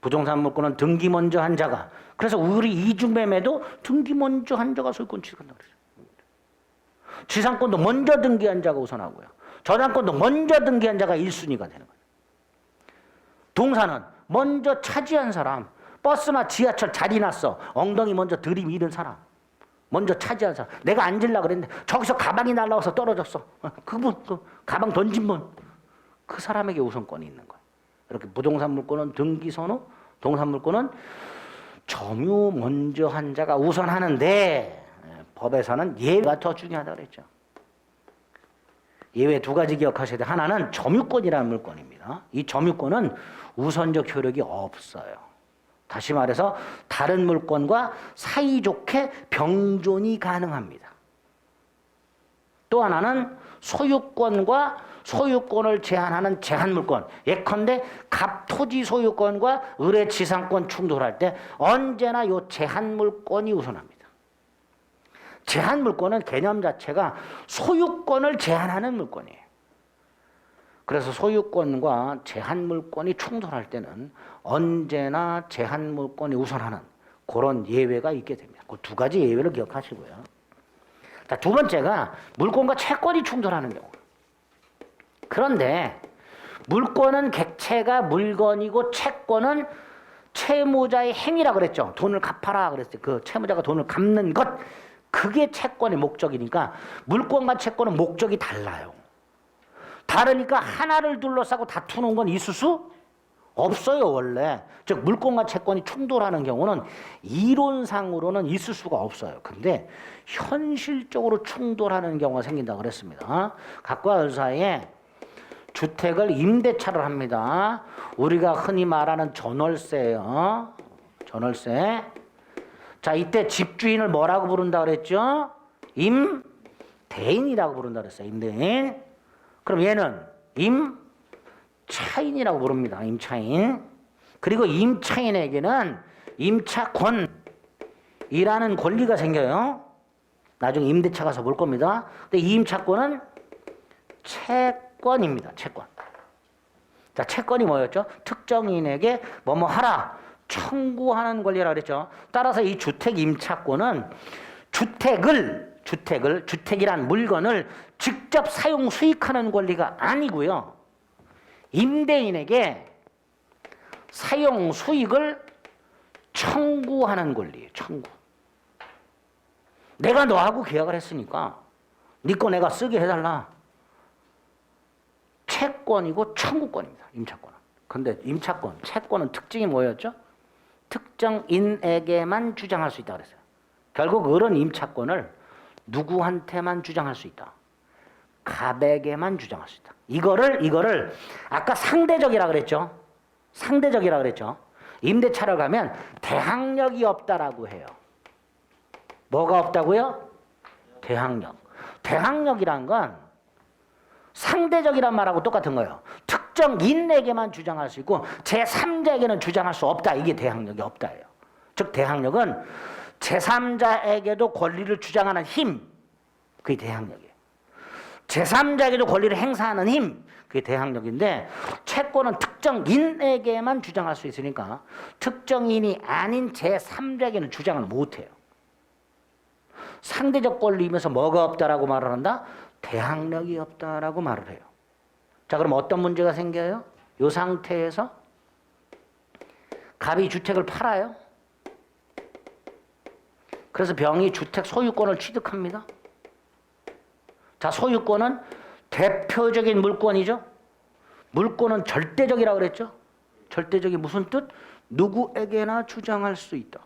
부동산 물권은 등기 먼저 한 자가. 그래서 우리 이중매매도 등기 먼저 한 자가 소유권 취득한다 그러죠. 지상권도 먼저 등기한 자가 우선하고요. 저당권도 먼저 등기한 자가 1순위가 되는 거예요. 동사는 먼저 차지한 사람, 버스나 지하철 자리 났어. 엉덩이 먼저 들이밀은 사람. 먼저 차지한 사람. 내가 앉으려고 그랬는데 저기서 가방이 날라와서 떨어졌어. 그분, 가방 던진 분. 그 사람에게 우선권이 있는 거예요. 이렇게 부동산 물권은 등기선후, 동산 물권은 점유 먼저 한 자가 우선하는데 법에서는 예외가 더 중요하다고 그랬죠. 예외 두 가지 기억하셔야 돼요. 하나는 점유권이라는 물권입니다. 이 점유권은 우선적 효력이 없어요. 다시 말해서 다른 물권과 사이좋게 병존이 가능합니다. 또 하나는 소유권과 소유권을 제한하는 제한물권. 예컨대 갑토지 소유권과 의뢰지상권 충돌할 때 언제나 이 제한물권이 우선합니다. 제한물권은 개념 자체가 소유권을 제한하는 물권이에요. 그래서 소유권과 제한물권이 충돌할 때는 언제나 제한물권이 우선하는 그런 예외가 있게 됩니다. 그 두 가지 예외를 기억하시고요. 자, 두 번째가 물권과 채권이 충돌하는 경우. 그런데 물권은 객체가 물건이고 채권은 채무자의 행위라 그랬죠. 돈을 갚아라 그랬어요. 그 채무자가 돈을 갚는 것. 그게 채권의 목적이니까 물권과 채권은 목적이 달라요. 다르니까 하나를 둘러싸고 다투는 건 있을 수 없어요, 원래. 즉 물권과 채권이 충돌하는 경우는 이론상으로는 있을 수가 없어요. 근데 현실적으로 충돌하는 경우가 생긴다고 그랬습니다. 갑과 을 사이에 주택을 임대차를 합니다. 우리가 흔히 말하는 전월세예요. 전월세. 자, 이때 집주인을 뭐라고 부른다 그랬죠? 임대인이라고 부른다 그랬어요. 임대인. 그럼 얘는 임차인이라고 부릅니다. 임차인. 그리고 임차인에게는 임차권이라는 권리가 생겨요. 나중에 임대차 가서 볼 겁니다. 근데 이 임차권은 채권입니다. 채권. 자, 채권이 뭐였죠? 특정인에게 뭐뭐 하라 청구하는 권리라고 그랬죠. 따라서 이 주택 임차권은 주택이란 물건을 직접 사용 수익하는 권리가 아니고요. 임대인에게 사용 수익을 청구하는 권리예요. 청구. 내가 너하고 계약을 했으니까 네 거 내가 쓰게 해달라. 채권이고 청구권입니다. 임차권은. 근데 임차권, 채권은 특징이 뭐였죠? 특정인에게만 주장할 수 있다고 그랬어요. 결국 을은 임차권을 누구한테만 주장할 수 있다. 갑에게만 주장할 수 있다. 이거를 아까 상대적이라 그랬죠. 상대적이라 그랬죠. 임대차를 가면 대항력이 없다라고 해요. 뭐가 없다고요? 대항력. 대항력이란 건 상대적이란 말하고 똑같은 거예요. 특정인에게만 주장할 수 있고 제3자에게는 주장할 수 없다. 이게 대항력이 없다예요. 즉 대항력은 제3자에게도 권리를 주장하는 힘. 그게 대항력이에요. 제3자에게도 권리를 행사하는 힘. 그게 대항력인데 채권은 특정인에게만 주장할 수 있으니까 특정인이 아닌 제3자에게는 주장을 못해요. 상대적 권리이면서 뭐가 없다라고 말을 한다? 대항력이 없다라고 말을 해요. 자, 그럼 어떤 문제가 생겨요? 이 상태에서 갑이 주택을 팔아요. 그래서 병이 주택 소유권을 취득합니다. 자, 소유권은 대표적인 물권이죠. 물권은 절대적이라고 그랬죠. 절대적이 무슨 뜻? 누구에게나 주장할 수 있다.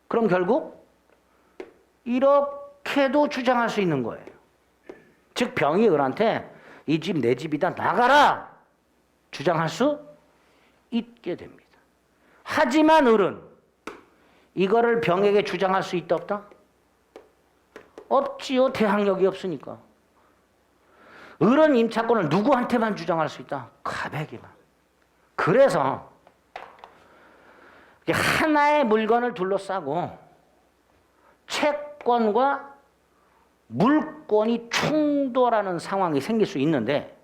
그럼 결국 이렇게도 주장할 수 있는 거예요. 즉 병이 을한테 이 집 내 집이다 나가라 주장할 수 있게 됩니다. 하지만 을은 이거를 병에게 주장할 수 있다 없다? 없지요. 대항력이 없으니까. 을은 임차권을 누구한테만 주장할 수 있다? 갑에게만. 그래서 하나의 물건을 둘러싸고 채권과 물권이 충돌하는 상황이 생길 수 있는데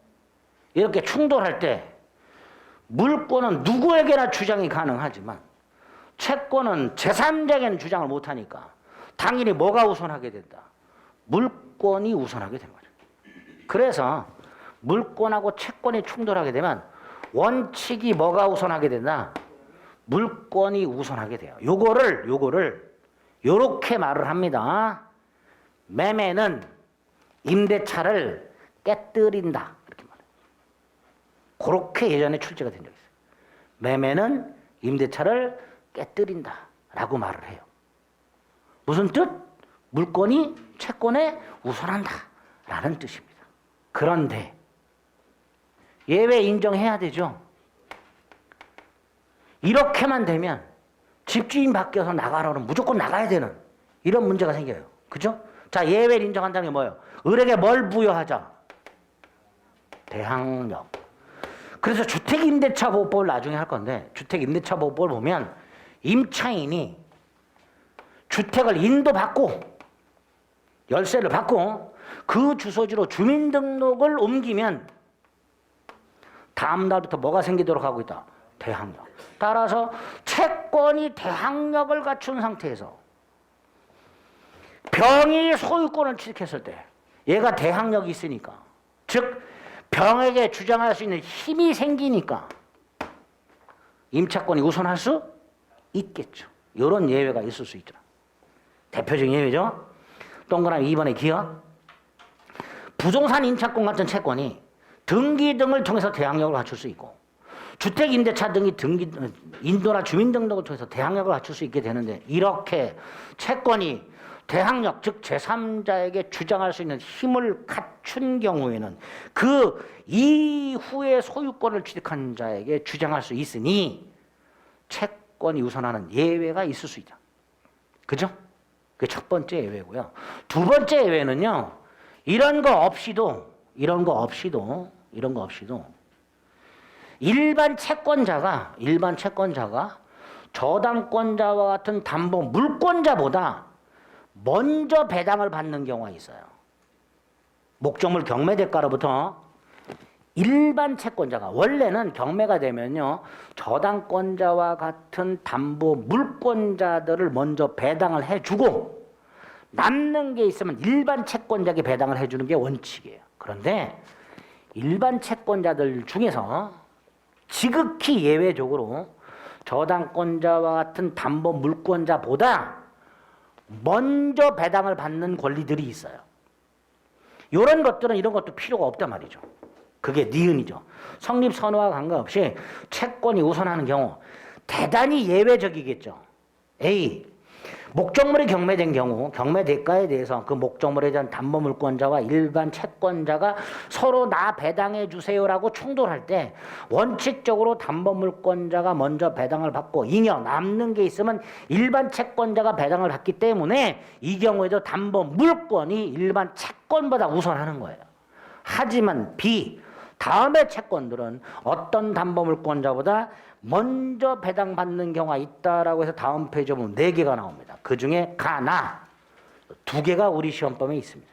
이렇게 충돌할 때 물권은 누구에게나 주장이 가능하지만 채권은 제3자에게는 주장을 못하니까 당연히 뭐가 우선하게 된다? 물권이 우선하게 되는 거죠. 그래서 물권하고 채권이 충돌하게 되면 원칙이 뭐가 우선하게 된다? 물권이 우선하게 돼요. 요거를 요렇게 말을 합니다. 매매는 임대차를 깨뜨린다. 이렇게 말해요. 그렇게 예전에 출제가 된 적이 있어요. 매매는 임대차를 깨뜨린다. 라고 말을 해요. 무슨 뜻? 물권이 채권에 우선한다. 라는 뜻입니다. 그런데 예외 인정해야 되죠. 이렇게만 되면 집주인 바뀌어서 나가라면 무조건 나가야 되는 이런 문제가 생겨요. 그죠? 자, 예외를 인정한다는 게 뭐예요? 을에게 뭘 부여하자? 대항력. 그래서 주택임대차보호법을 나중에 할 건데 주택임대차보호법을 보면 임차인이 주택을 인도받고 열쇠를 받고 그 주소지로 주민등록을 옮기면 다음 날부터 뭐가 생기도록 하고 있다? 대항력. 따라서 채권이 대항력을 갖춘 상태에서 병이 소유권을 취득했을 때 얘가 대항력이 있으니까 즉 병에게 주장할 수 있는 힘이 생기니까 임차권이 우선할 수 있겠죠. 이런 예외가 있을 수 있죠. 대표적인 예외죠. 동그라미 2번의 기억. 부동산 임차권 같은 채권이 등기 등을 통해서 대항력을 갖출 수 있고 주택임대차 등이 인도나 주민등록을 통해서 대항력을 갖출 수 있게 되는데 이렇게 채권이 대항력 즉 제3자에게 주장할 수 있는 힘을 갖춘 경우에는 그 이후에 소유권을 취득한 자에게 주장할 수 있으니 채권이 우선하는 예외가 있을 수 있다. 그죠? 그게 첫 번째 예외고요. 두 번째 예외는요. 이런 거 없이도 일반 채권자가 저당권자와 같은 담보 물권자보다 먼저 배당을 받는 경우가 있어요. 목적물 경매 대가로부터 일반 채권자가 원래는 경매가 되면요. 저당권자와 같은 담보 물권자들을 먼저 배당을 해주고 남는 게 있으면 일반 채권자에게 배당을 해주는 게 원칙이에요. 그런데 일반 채권자들 중에서 지극히 예외적으로 저당권자와 같은 담보 물권자보다 먼저 배당을 받는 권리들이 있어요. 이런 것들은 이런 것도 필요가 없단 말이죠. 그게 니은이죠. 성립 선호와 관계없이 채권이 우선하는 경우 대단히 예외적이겠죠. A. 목적물이 경매된 경우 경매 대가에 대해서 그 목적물에 대한 담보 물권자와 일반 채권자가 서로 나 배당해 주세요라고 충돌할 때 원칙적으로 담보 물권자가 먼저 배당을 받고 잉여 남는 게 있으면 일반 채권자가 배당을 받기 때문에 이 경우에도 담보 물권이 일반 채권보다 우선하는 거예요. 하지만 B. 다음의 채권들은 어떤 담보 물권자보다 먼저 배당받는 경우가 있다라고 해서 다음 페이지에 보면 4개가 나옵니다. 그 중에 가나 2개가 우리 시험범에 있습니다.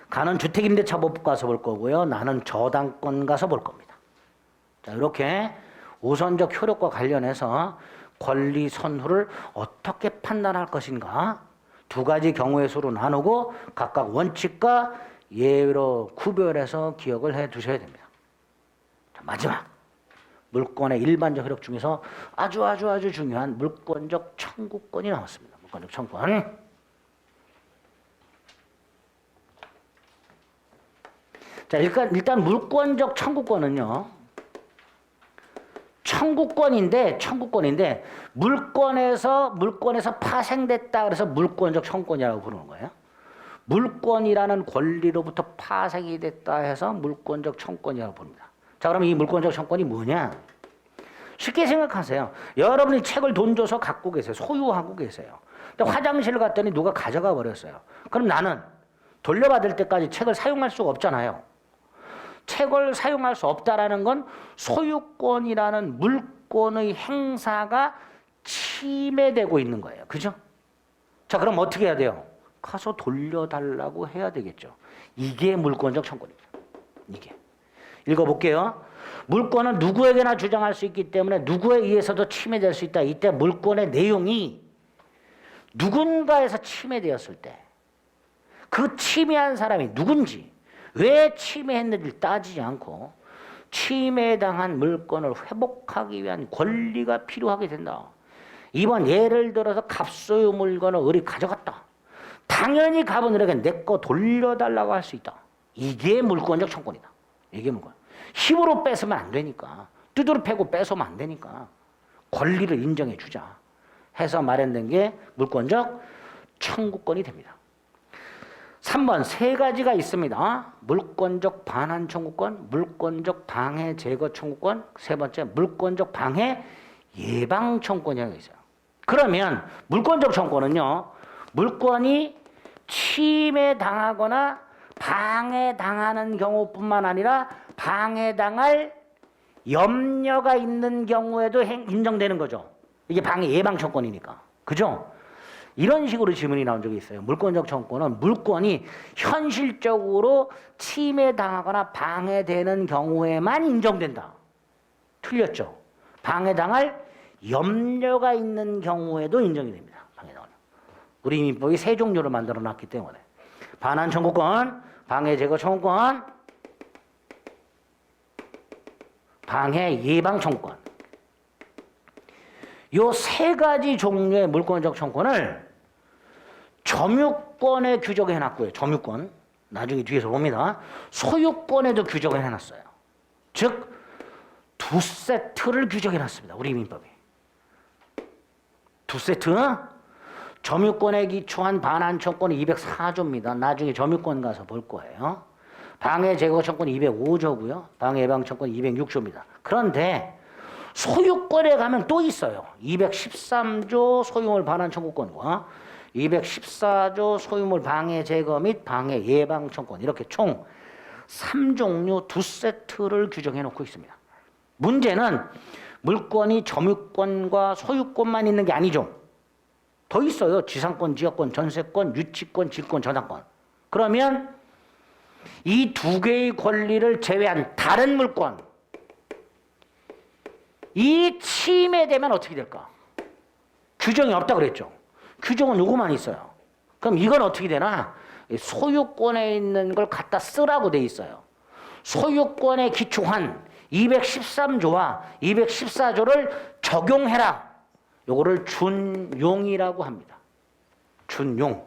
가는 주택임대차법 가서 볼 거고요. 나는 저당권 가서 볼 겁니다. 자, 이렇게 우선적 효력과 관련해서 권리 선후를 어떻게 판단할 것인가 2가지 경우의 수로 나누고 각각 원칙과 예외로 구별해서 기억을 해 두셔야 됩니다. 마지막 물권의 일반적 효력 중에서 아주 중요한 물권적 청구권이 나왔습니다. 물권적 청구권. 자, 일단 물권적 청구권은요. 청구권인데 물권에서 파생됐다 그래서 물권적 청구권이라고 부르는 거예요. 물권이라는 권리로부터 파생이 됐다 해서 물권적 청구권이라고 부릅니다. 자, 그럼 이 물권적 청구권이 뭐냐? 쉽게 생각하세요. 여러분이 책을 돈 줘서 갖고 계세요. 소유하고 계세요. 근데 화장실 갔더니 누가 가져가 버렸어요. 그럼 나는 돌려받을 때까지 책을 사용할 수가 없잖아요. 책을 사용할 수 없다라는 건 소유권이라는 물권의 행사가 침해되고 있는 거예요. 그죠? 자, 그럼 어떻게 해야 돼요? 가서 돌려달라고 해야 되겠죠. 이게 물권적 청구입니다. 이게. 읽어볼게요. 물권은 누구에게나 주장할 수 있기 때문에 누구에 의해서도 침해될 수 있다. 이때 물권의 내용이 누군가에서 침해되었을 때 그 침해한 사람이 누군지 왜 침해했는지를 따지지 않고 침해당한 물권을 회복하기 위한 권리가 필요하게 된다. 이번 예를 들어서 갑소유 물건을 을이 가져갔다. 당연히 갑은 을에게 내 거 돌려달라고 할 수 있다. 이게 물권적 청구권이다. 이게 물권. 힘으로 뺏으면 안 되니까. 두드러 패고 뺏으면 안 되니까. 권리를 인정해 주자 해서 마련된 게 물권적 청구권이 됩니다. 3번 3가지가 있습니다. 물권적 반환 청구권, 물권적 방해 제거 청구권, 3번째 물권적 방해 예방 청구권이라고 있어요. 그러면 물권적 청구권은요. 물권이 침해당하거나 방해당하는 경우뿐만 아니라 방해당할 염려가 있는 경우에도 인정되는 거죠. 이게 방해 예방 청구권이니까. 그죠? 이런 식으로 질문이 나온 적이 있어요. 물권적 청구권은 물권이 현실적으로 침해당하거나 방해되는 경우에만 인정된다. 틀렸죠? 방해당할 염려가 있는 경우에도 인정이 됩니다. 방해당할. 우리 민법이 3종류를 만들어 놨기 때문에 반환 청구권, 방해 제거 청구권, 방해 예방 청구권. 요 3가지 종류의 물권적 청구권을 점유권에 규정해 놨고요. 점유권. 나중에 뒤에서 봅니다. 소유권에도 규정을 해놨어요. 즉, 두 세트를 규정해놨습니다. 우리 민법이. 두 세트. 점유권에 기초한 반환청권이 204조입니다. 나중에 점유권 가서 볼 거예요. 방해 제거 청권이 205조고요. 방해 예방 청권이 206조입니다. 그런데 소유권에 가면 또 있어요. 213조 소유물 반환 청구권과 214조 소유물 방해 제거 및 방해 예방 청권, 이렇게 총 3종류 두 세트를 규정해 놓고 있습니다. 문제는 물권이 점유권과 소유권만 있는 게 아니죠. 더 있어요. 지상권, 지역권, 전세권, 유치권, 질권, 저당권. 그러면 이 두 개의 권리를 제외한 다른 물권, 이 침해되면 어떻게 될까? 규정이 없다 그랬죠. 규정은 요거만 있어요. 그럼 이건 어떻게 되나? 소유권에 있는 걸 갖다 쓰라고 돼 있어요. 소유권에 기초한 213조와 214조를 적용해라. 요거를 준용이라고 합니다. 준용.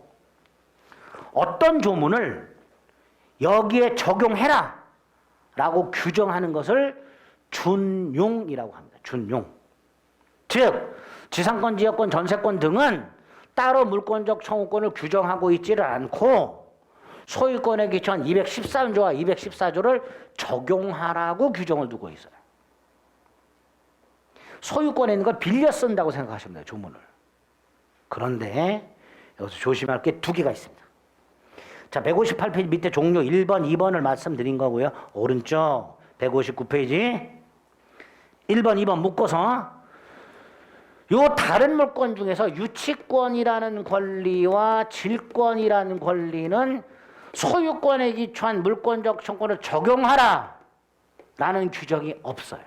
어떤 조문을 여기에 적용해라 라고 규정하는 것을 준용이라고 합니다. 준용. 즉 지상권, 지역권, 전세권 등은 따로 물권적 청구권을 규정하고 있지를 않고 소유권에 기초한 213조와 214조를 적용하라고 규정을 두고 있어요. 소유권에 있는 걸 빌려 쓴다고 생각하시면 돼요. 조문을. 그런데 여기서 조심할 게 두 개가 있습니다. 자, 158페이지 밑에 종료 1번, 2번을 말씀드린 거고요. 오른쪽 159페이지 1번, 2번 묶어서 요 다른 물권 중에서 유치권이라는 권리와 질권이라는 권리는 소유권에 기초한 물권적 청구권을 적용하라 라는 규정이 없어요.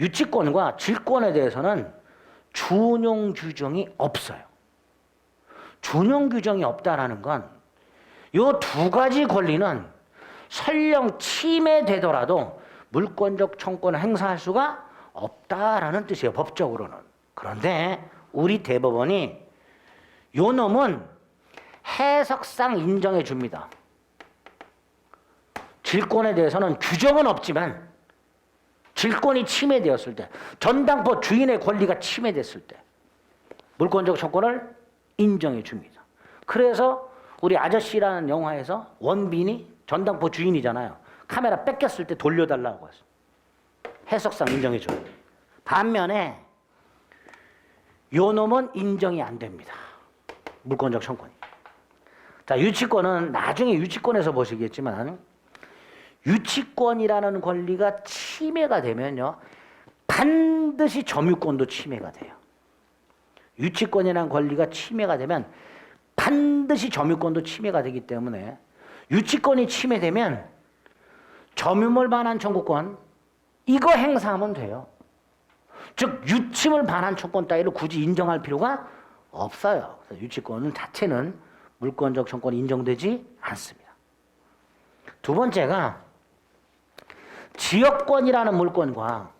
유치권과 질권에 대해서는 준용 규정이 없어요. 준용 규정이 없다라는 건 요 두 가지 권리는 설령 침해되더라도 물권적 청구권을 행사할 수가 없다라는 뜻이에요. 법적으로는. 그런데 우리 대법원이 요 놈은 해석상 인정해 줍니다. 질권에 대해서는 규정은 없지만 질권이 침해되었을 때, 전당포 주인의 권리가 침해됐을 때 물권적 청구권을 인정해 줍니다. 그래서 우리 아저씨라는 영화에서 원빈이 전당포 주인이잖아요. 카메라 뺏겼을 때 돌려달라고 했어. 해석상 인정해 줘요. 반면에 요 놈은 인정이 안 됩니다. 물권적 청구권이. 자, 유치권은 나중에 유치권에서 보시겠지만 유치권이라는 권리가 침해가 되면요, 반드시 점유권도 침해가 돼요. 유치권이라는 권리가 침해가 되면 반드시 점유권도 침해가 되기 때문에 유치권이 침해되면 점유물 반환 청구권 이거 행사하면 돼요. 즉 유치물 반환 청구권 따위를 굳이 인정할 필요가 없어요. 그래서 유치권은 자체는 물권적 청구권이 인정되지 않습니다. 두 번째가 지역권이라는 물권과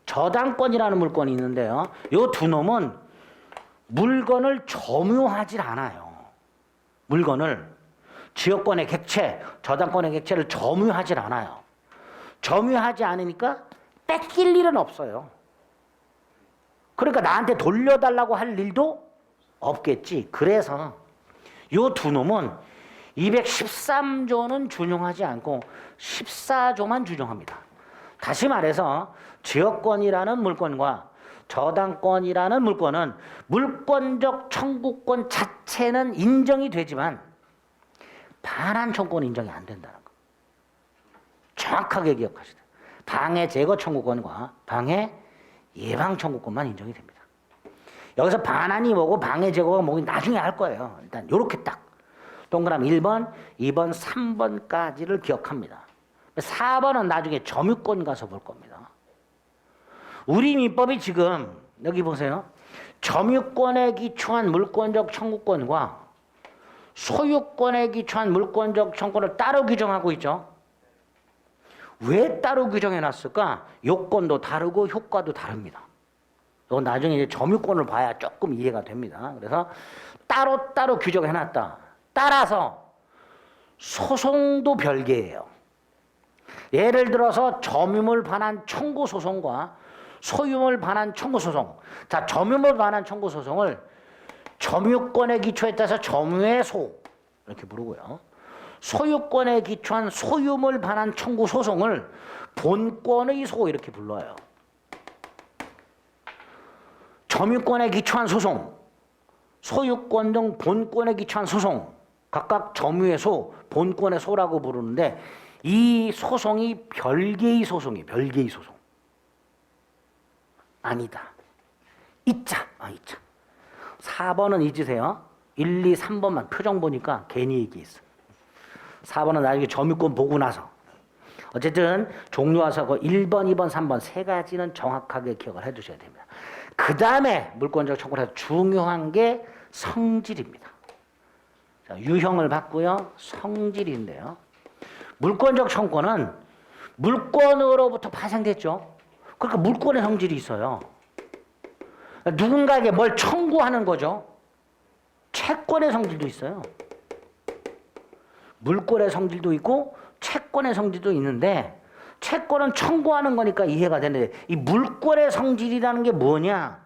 저당권이라는 물권이 있는데요. 이 두 놈은 물건을 점유하지 않아요. 물건을 지역권의 객체, 저당권의 객체를 점유하지 않아요. 점유하지 않으니까 뺏길 일은 없어요. 그러니까 나한테 돌려달라고 할 일도 없겠지. 그래서 이 두 놈은 213조는 준용하지 않고 14조만 준용합니다. 다시 말해서 지역권이라는 물권과 저당권이라는 물권은 물권적 청구권 자체는 인정이 되지만 반환 청구권은 인정이 안 된다는 거. 정확하게 기억하시다. 방해 제거 청구권과 방해 예방 청구권만 인정이 됩니다. 여기서 반환이 뭐고 방해 제거가 뭐고 나중에 할 거예요. 일단 요렇게 딱 동그라미 1번, 2번, 3번까지를 기억합니다. 4번은 나중에 점유권 가서 볼 겁니다. 우리 민법이 지금 여기 보세요. 점유권에 기초한 물권적 청구권과 소유권에 기초한 물권적 청구권을 따로 규정하고 있죠. 왜 따로 규정해 놨을까? 요건도 다르고 효과도 다릅니다. 이건 나중에 이제 점유권을 봐야 조금 이해가 됩니다. 그래서 따로 규정해 놨다. 따라서 소송도 별개예요. 예를 들어서 점유물 반환 청구 소송과 소유물 반환 청구 소송. 자, 점유물 반환 청구 소송을 점유권의 기초에 따라서 점유의 소 이렇게 부르고요. 소유권에 기초한 소유물 반환 청구 소송을 본권의 소 이렇게 불러요. 점유권에 기초한 소송, 소유권 등 본권에 기초한 소송, 각각 점유의 소, 본권의 소라고 부르는데 이 소송이 별개의 소송이에요. 별개의 소송. 아니다. 있자. 있자. 4번은 잊으세요. 1, 2, 3번만 표정 보니까 괜히 얘기했어. 4번은 나중에 점유권 보고 나서. 어쨌든 종료와서 그 1번, 2번, 3번 세 가지는 정확하게 기억을 해 두셔야 됩니다. 그 다음에 물권적 청구를 해서 중요한 게 성질입니다. 자, 유형을 봤고요. 성질인데요. 물권적 청구는 물권으로부터 파생됐죠. 그러니까 물권의 성질이 있어요. 누군가에게 뭘 청구하는 거죠. 채권의 성질도 있어요. 물권의 성질도 있고 채권의 성질도 있는데 채권은 청구하는 거니까 이해가 되는데 이 물권의 성질이라는 게 뭐냐?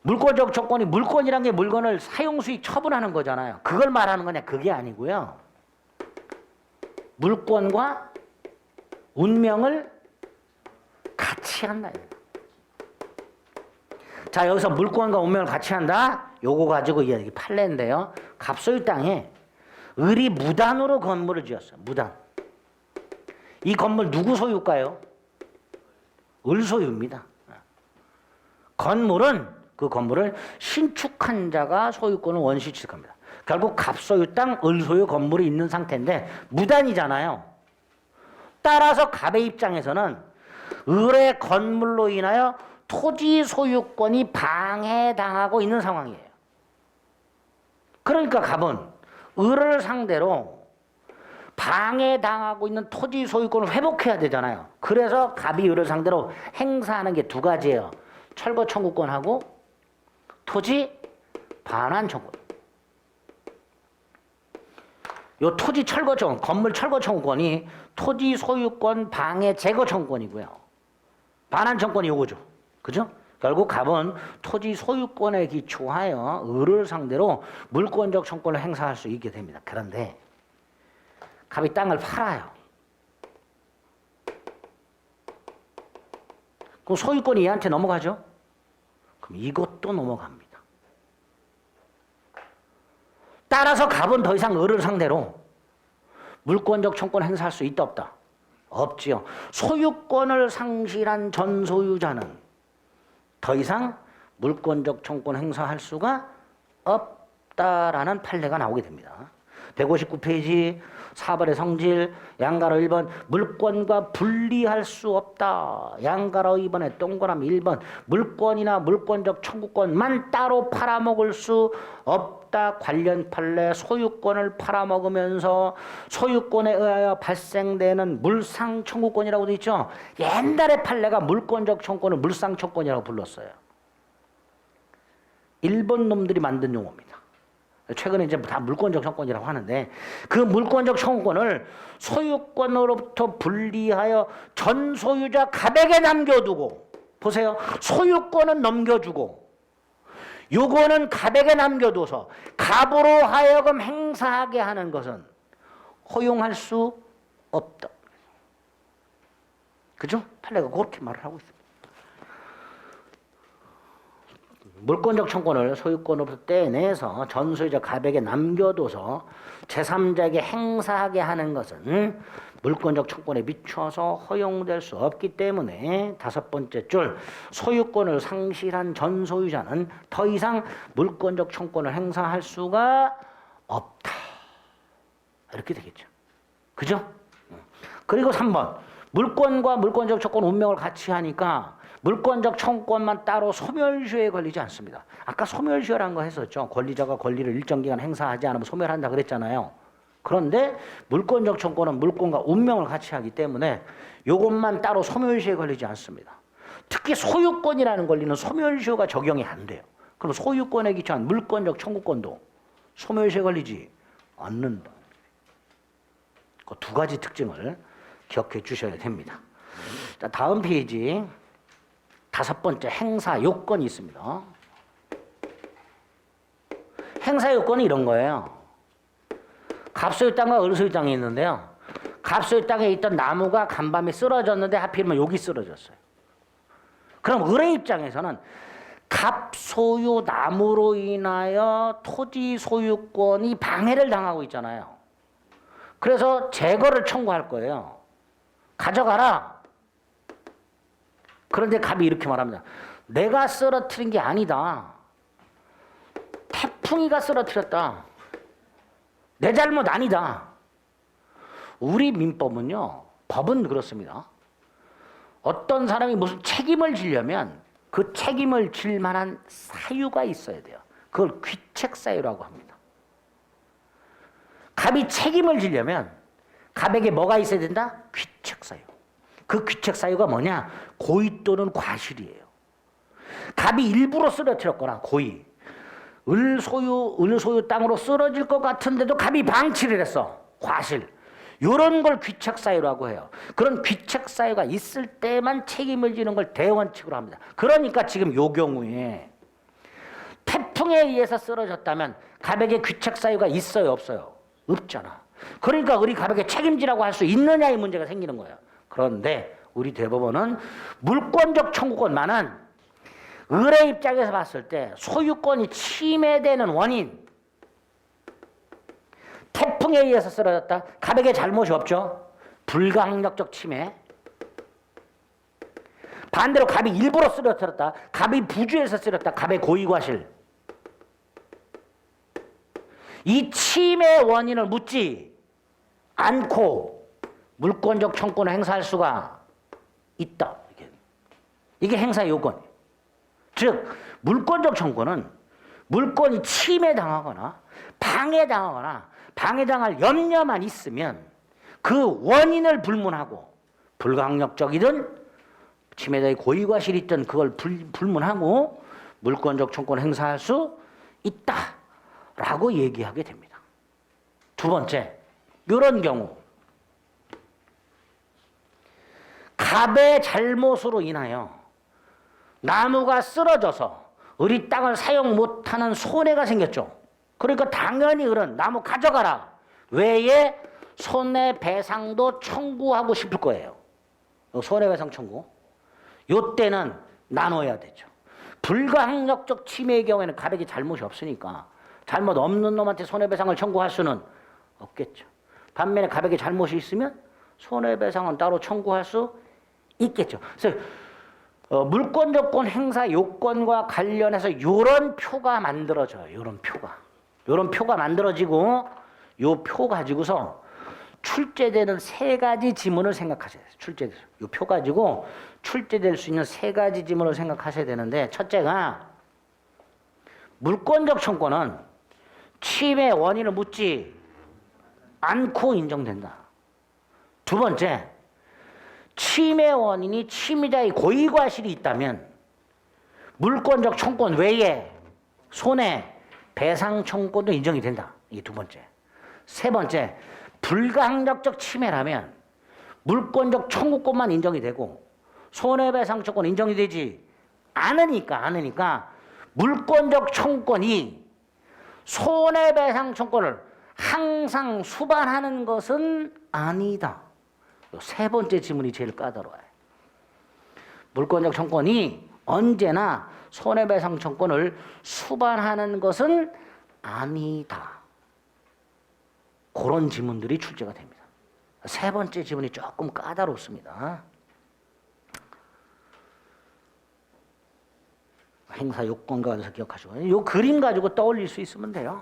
물권적 조건이 물권이라는 게 물건을 사용수익 처분하는 거잖아요. 그걸 말하는 거냐? 그게 아니고요. 물권과 운명을 같이 한다. 자, 여기서 물권과 운명을 같이 한다. 요거 가지고 이야기 판례인데요. 갑소유 땅에 을이 무단으로 건물을 지었어요. 무단. 이 건물 누구 소유일까요? 을 소유입니다. 건물은 그 건물을 신축한 자가 소유권을 원시 취득합니다. 결국 갑소유 땅, 을 소유 건물이 있는 상태인데 무단이잖아요. 따라서 갑의 입장에서는 을의 건물로 인하여 토지 소유권이 방해당하고 있는 상황이에요. 그러니까 갑은 을을 상대로 방해당하고 있는 토지 소유권을 회복해야 되잖아요. 그래서 갑이 을을 상대로 행사하는 게 두 가지예요. 철거 청구권하고 토지 반환 청구권. 요 토지 철거 청구, 건물 철거 청구권이 토지 소유권 방해 제거 청구권이고요. 반환 청구권이 요거죠. 그죠? 결국 갑은 토지 소유권에 기초하여 을을 상대로 물권적 청구권을 행사할 수 있게 됩니다. 그런데 갑이 땅을 팔아요. 그럼 소유권이 얘한테 넘어가죠? 그럼 이것도 넘어갑니다. 따라서 갑은 더 이상 을을 상대로 물권적 청구권을 행사할 수 있다 없다? 없지요. 소유권을 상실한 전 소유자는 더 이상 물권적 청구권 행사할 수가 없다라는 판례가 나오게 됩니다. 159페이지 4번의 성질 양가로 1번 물권과 분리할 수 없다. 양가로 2번의 동그라미 1번 물권이나 물권적 청구권만 따로 팔아먹을 수 없다. 관련 판례 소유권을 팔아먹으면서 소유권에 의하여 발생되는 물상 청구권이라고 되어 있죠. 옛날의 판례가 물권적 청구권을 물상 청구권이라고 불렀어요. 일본 놈들이 만든 용어입니다. 최근에 이제 다 물권적 청구권이라고 하는데 그 물권적 청구권을 소유권으로부터 분리하여 전 소유자 갑에게 남겨두고 보세요. 소유권은 넘겨주고 요거는 갑에게 남겨둬서 갑으로 하여금 행사하게 하는 것은 허용할 수 없다. 그죠? 판례가 그렇게 말을 하고 있습니다. 물권적 청구권을 소유권으로부터 떼내서 전 소유자 갑에게 남겨둬서 제3자에게 행사하게 하는 것은 물권적 청구권에 미쳐서 허용될 수 없기 때문에 다섯 번째 줄 소유권을 상실한 전 소유자는 더 이상 물권적 청구권을 행사할 수가 없다. 이렇게 되겠죠. 그죠? 그리고 3번 물권과 물권적 청구권 운명을 같이 하니까 물권적 청구권만 따로 소멸시효에 걸리지 않습니다. 아까 소멸시효라는 거 했었죠. 권리자가 권리를 일정 기간 행사하지 않으면 소멸한다 그랬잖아요. 그런데 물권적 청구권은 물권과 운명을 같이 하기 때문에 이것만 따로 소멸시효에 걸리지 않습니다. 특히 소유권이라는 권리는 소멸시효가 적용이 안 돼요. 그럼 소유권에 기초한 물권적 청구권도 소멸시효에 걸리지 얻는 법. 그 두 가지 특징을 기억해 주셔야 됩니다. 자, 다음 페이지 5번째 행사 요건이 있습니다. 행사 요건이 이런 거예요. 갑소유 땅과 을소유 땅이 있는데요. 갑소유 땅에 있던 나무가 간밤에 쓰러졌는데 하필이면 여기 쓰러졌어요. 그럼 을의 입장에서는 갑소유 나무로 인하여 토지 소유권이 방해를 당하고 있잖아요. 그래서 제거를 청구할 거예요. 가져가라. 그런데 갑이 이렇게 말합니다. 내가 쓰러뜨린 게 아니다. 태풍이가 쓰러뜨렸다. 내 잘못 아니다. 우리 민법은요, 법은 그렇습니다. 어떤 사람이 무슨 책임을 지려면 그 책임을 질 만한 사유가 있어야 돼요. 그걸 귀책사유라고 합니다. 갑이 책임을 지려면 갑에게 뭐가 있어야 된다? 귀책사유. 그 귀책사유가 뭐냐? 고의 또는 과실이에요. 갑이 일부러 쓰러뜨렸거나 고의, 을소유 땅으로 쓰러질 것 같은데도 갑이 방치를 했어. 과실. 이런 걸 귀책사유라고 해요. 그런 귀책사유가 있을 때만 책임을 지는 걸 대원칙으로 합니다. 그러니까 지금 요 경우에 태풍에 의해서 쓰러졌다면 갑에게 귀책사유가 있어요, 없어요? 없잖아. 그러니까 우리 갑에게 책임지라고 할 수 있느냐 이 문제가 생기는 거예요. 그런데 우리 대법원은 물권적 청구권만은 을의 입장에서 봤을 때 소유권이 침해되는 원인, 태풍에 의해서 쓰러졌다. 갑에게 잘못이 없죠. 불가항력적 침해. 반대로 갑이 일부러 쓰러뜨렸다. 갑이 부주해서 쓰러졌다. 갑의 고의과실. 이 침해 원인을 묻지 않고 물권적 청구권을 행사할 수가 있다. 이게 행사 요건이에요. 즉 물권적 청구는 물권이 침해당하거나 방해당하거나 방해당할 염려만 있으면 그 원인을 불문하고 불가항력적이든 침해자의 고의과실이 있든 그걸 불문하고 물권적 청구권을 행사할 수 있다라고 얘기하게 됩니다. 두 번째, 이런 경우 갑의 잘못으로 인하여 나무가 쓰러져서 을이 땅을 사용 못하는 손해가 생겼죠. 그러니까 당연히 을은 나무 가져가라 외에 손해배상도 청구하고 싶을 거예요. 손해배상 청구. 요때는 나눠야 되죠. 불가항력적 침해의 경우에는 갑에게 잘못이 없으니까 잘못 없는 놈한테 손해배상을 청구할 수는 없겠죠. 반면에 갑에게 잘못이 있으면 손해배상은 따로 청구할 수 있겠죠. 그래서 물권적권 행사 요건과 관련해서 이런 표가 만들어져요. 이런 표가 만들어지고 요 표 가지고서 출제되는 세 가지 지문을 생각하셔야 돼요. 요 표 가지고 출제될 수 있는 세 가지 지문을 생각하셔야 되는데, 첫째가 물권적 청구는 침해 원인을 묻지 않고 인정된다. 두 번째, 침해 원인이 침해자의 고의과실이 있다면 물권적 청구권 외에 손해배상 청구권도 인정이 된다. 이게 두 번째. 세 번째, 불가항력적 침해라면 물권적 청구권만 인정이 되고 손해배상 청구권 인정이 되지 않으니까 물권적 청구권이 손해배상 청구권을 항상 수반하는 것은 아니다. 세 번째 지문이 제일 까다로워요. 물권적 청구권이 언제나 손해배상 청구권을 수반하는 것은 아니다. 그런 지문들이 출제가 됩니다. 세 번째 지문이 조금 까다롭습니다. 행사 요건과 관해서 기억하시고, 이 그림 가지고 떠올릴 수 있으면 돼요.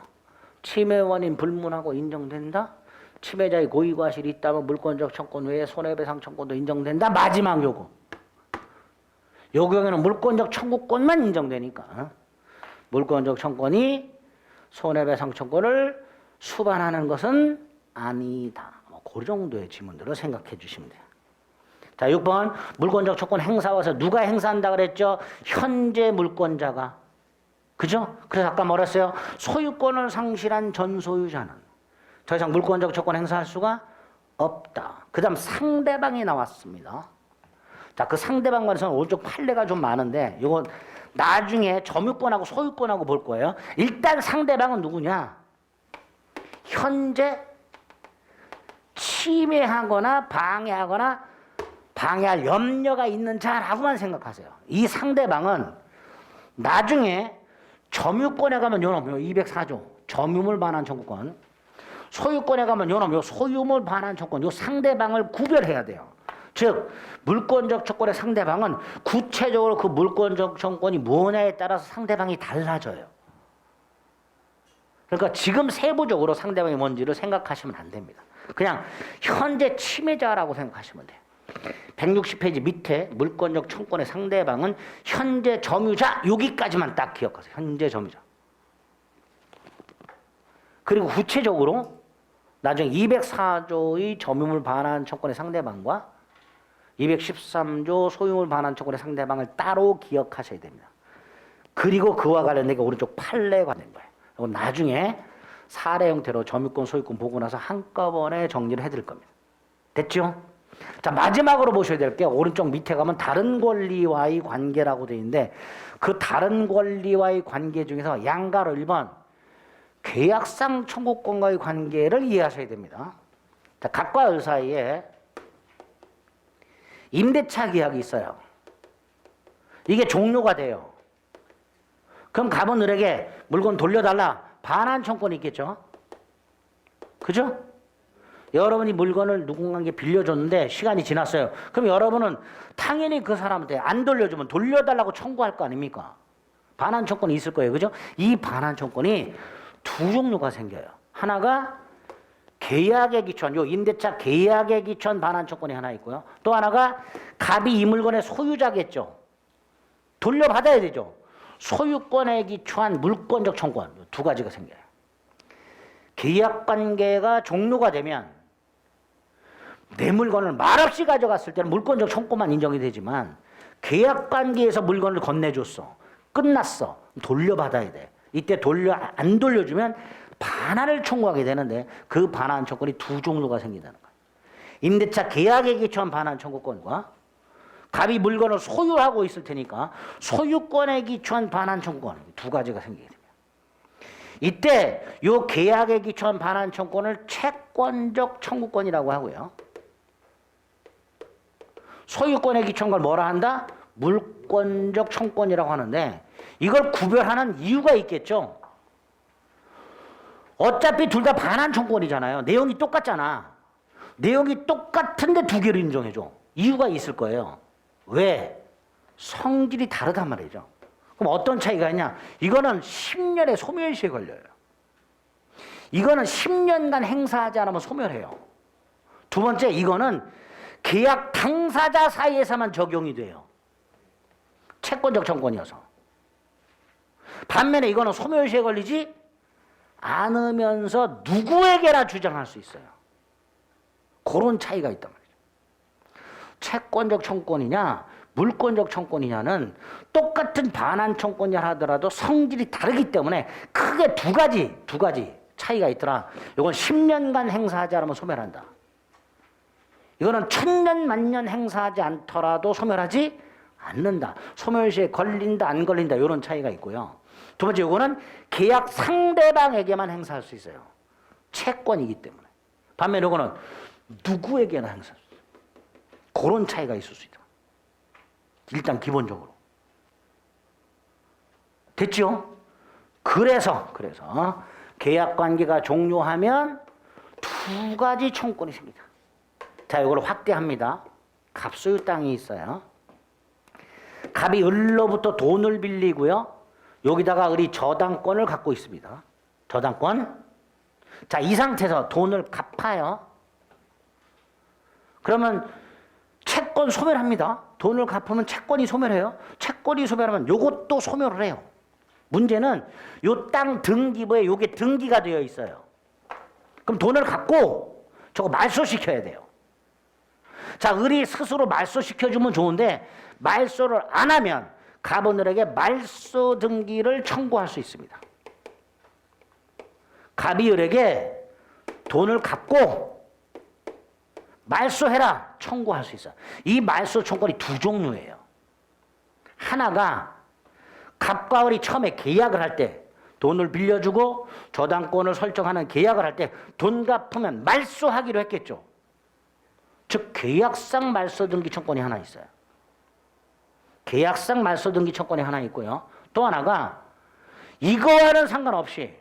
침해 원인 불문하고 인정된다. 침해자의 고의과실이 있다면 물권적 청구권 외에 손해배상 청구권도 인정된다. 마지막 요거. 요 경우에는 물권적 청구권만 인정되니까 물권적 청구권이 손해배상 청구권을 수반하는 것은 아니다. 그 정도의 지문들을 생각해 주시면 돼요. 자, 6번 물권적 청구권 행사와서 누가 행사한다 그랬죠? 현재 물권자가. 그죠? 그래서 아까 뭐랬어요? 소유권을 상실한 전 소유자는 더 이상 물권적 조건 행사할 수가 없다. 그 다음 상대방이 나왔습니다. 자, 그 상대방 관해서는 오른쪽 판례가 좀 많은데 이건 나중에 점유권하고 소유권하고 볼 거예요. 일단 상대방은 누구냐? 현재 침해하거나 방해하거나 방해할 염려가 있는 자라고만 생각하세요. 이 상대방은 나중에 점유권에 가면 요놈 204조 점유물 반환 청구권, 소유권에 가면 요놈 소유물 반환 청구권, 요 상대방을 구별해야 돼요. 즉 물권적 조건의 상대방은 구체적으로 그 물권적 조건이 뭐냐에 따라서 상대방이 달라져요. 그러니까 지금 세부적으로 상대방이 뭔지를 생각하시면 안 됩니다. 그냥 현재 침해자라고 생각하시면 돼요. 160페이지 밑에 물권적 청구권의 상대방은 현재 점유자, 여기까지만 딱 기억하세요. 현재 점유자. 그리고 구체적으로 나중에 204조의 점유물 반환 청구권의 상대방과 213조 소유물 반환 청구권의 상대방을 따로 기억하셔야 됩니다. 그리고 그와 관련된 게 오른쪽 판례에 관련된 거예요. 이건 나중에 사례 형태로 점유권, 소유권 보고 나서 한꺼번에 정리를 해드릴 겁니다. 됐죠? 자, 마지막으로 보셔야 될 게 오른쪽 밑에 가면 다른 권리와의 관계라고 되어 있는데 그 다른 권리와의 관계 중에서 양가로 1번 계약상 청구권과의 관계를 이해하셔야 됩니다. 자, 각과 을 사이에 임대차 계약이 있어요. 이게 종료가 돼요. 그럼 갑은 을에게 물건 돌려달라. 반환 청구권이 있겠죠. 그죠? 여러분이 물건을 누군가에게 빌려줬는데 시간이 지났어요. 그럼 여러분은 당연히 그 사람한테 안 돌려주면 돌려달라고 청구할 거 아닙니까? 반환 청구권이 있을 거예요. 그죠? 이 반환 청구권이 두 종류가 생겨요. 하나가 계약에 기초한 요 임대차 계약에 기초한 반환 청구권이 하나 있고요. 또 하나가 갑이 이 물건의 소유자겠죠. 돌려받아야 되죠. 소유권에 기초한 물권적 청구권 두 가지가 생겨요. 계약 관계가 종료가 되면 내 물건을 말없이 가져갔을 때는 물권적 청구권만 인정이 되지만 계약 관계에서 물건을 건네줬어. 끝났어. 돌려받아야 돼. 이때 안 돌려주면 반환을 청구하게 되는데 그 반환 청구권이 두 종류가 생긴다는 거예요. 임대차 계약에 기초한 반환 청구권과 갑이 물건을 소유하고 있을 테니까 소유권에 기초한 반환 청구권 두 가지가 생기게 됩니다. 이때 이 계약에 기초한 반환 청구권을 채권적 청구권이라고 하고요. 소유권에 기초한 걸 뭐라 한다? 물권적 청구권이라고 하는데 이걸 구별하는 이유가 있겠죠. 어차피 둘 다 반환 청구권이잖아요. 내용이 똑같잖아. 내용이 똑같은데 두 개를 인정해줘. 이유가 있을 거예요. 왜? 성질이 다르단 말이죠. 그럼 어떤 차이가 있냐? 이거는 10년의 소멸시에 걸려요. 이거는 10년간 행사하지 않으면 소멸해요. 두 번째, 이거는 계약 당사자 사이에서만 적용이 돼요. 채권적 청구권이어서. 반면에 이거는 소멸시에 걸리지 않으면서 누구에게나 주장할 수 있어요. 그런 차이가 있단 말이죠. 채권적 청구권이냐 물권적 청구권이냐는 똑같은 반환 청구권이라 하더라도 성질이 다르기 때문에 크게 두 가지 차이가 있더라. 이건 10년간 행사하지 않으면 소멸한다. 이거는 1000년 만년 행사하지 않더라도 소멸하지 않는다. 소멸시에 걸린다 안 걸린다 이런 차이가 있고요. 두 번째, 이거는 계약 상대방에게만 행사할 수 있어요. 채권이기 때문에. 반면에 이거는 누구에게나 행사할 수 있어요. 그런 차이가 있을 수 있다. 일단 기본적으로. 됐죠? 그래서 계약 관계가 종료하면 두 가지 청구권이 생깁니다. 자, 이걸 확대합니다. 갑소유 땅이 있어요. 갑이 을로부터 돈을 빌리고요. 여기다가 을이 저당권을 갖고 있습니다. 저당권. 자, 이 상태에서 돈을 갚아요. 그러면 채권 소멸합니다. 돈을 갚으면 채권이 소멸해요. 채권이 소멸하면 요것도 소멸을 해요. 문제는 요 땅 등기부에 요게 등기가 되어 있어요. 그럼 돈을 갚고 저거 말소시켜야 돼요. 자, 을이 스스로 말소시켜주면 좋은데 말소를 안 하면 갑은 을에게 말소 등기를 청구할 수 있습니다. 갑이 을에게 돈을 갚고 말소해라 청구할 수 있어요. 이 말소 청구권이 두 종류예요. 하나가 갑과 을이 처음에 계약을 할 때 돈을 빌려주고 저당권을 설정하는 계약을 할 때 돈 갚으면 말소하기로 했겠죠. 즉 계약상 말소등기 청구권이 하나 있어요. 계약상 말소등기 청구권이 하나 있고요. 또 하나가 이거와는 상관없이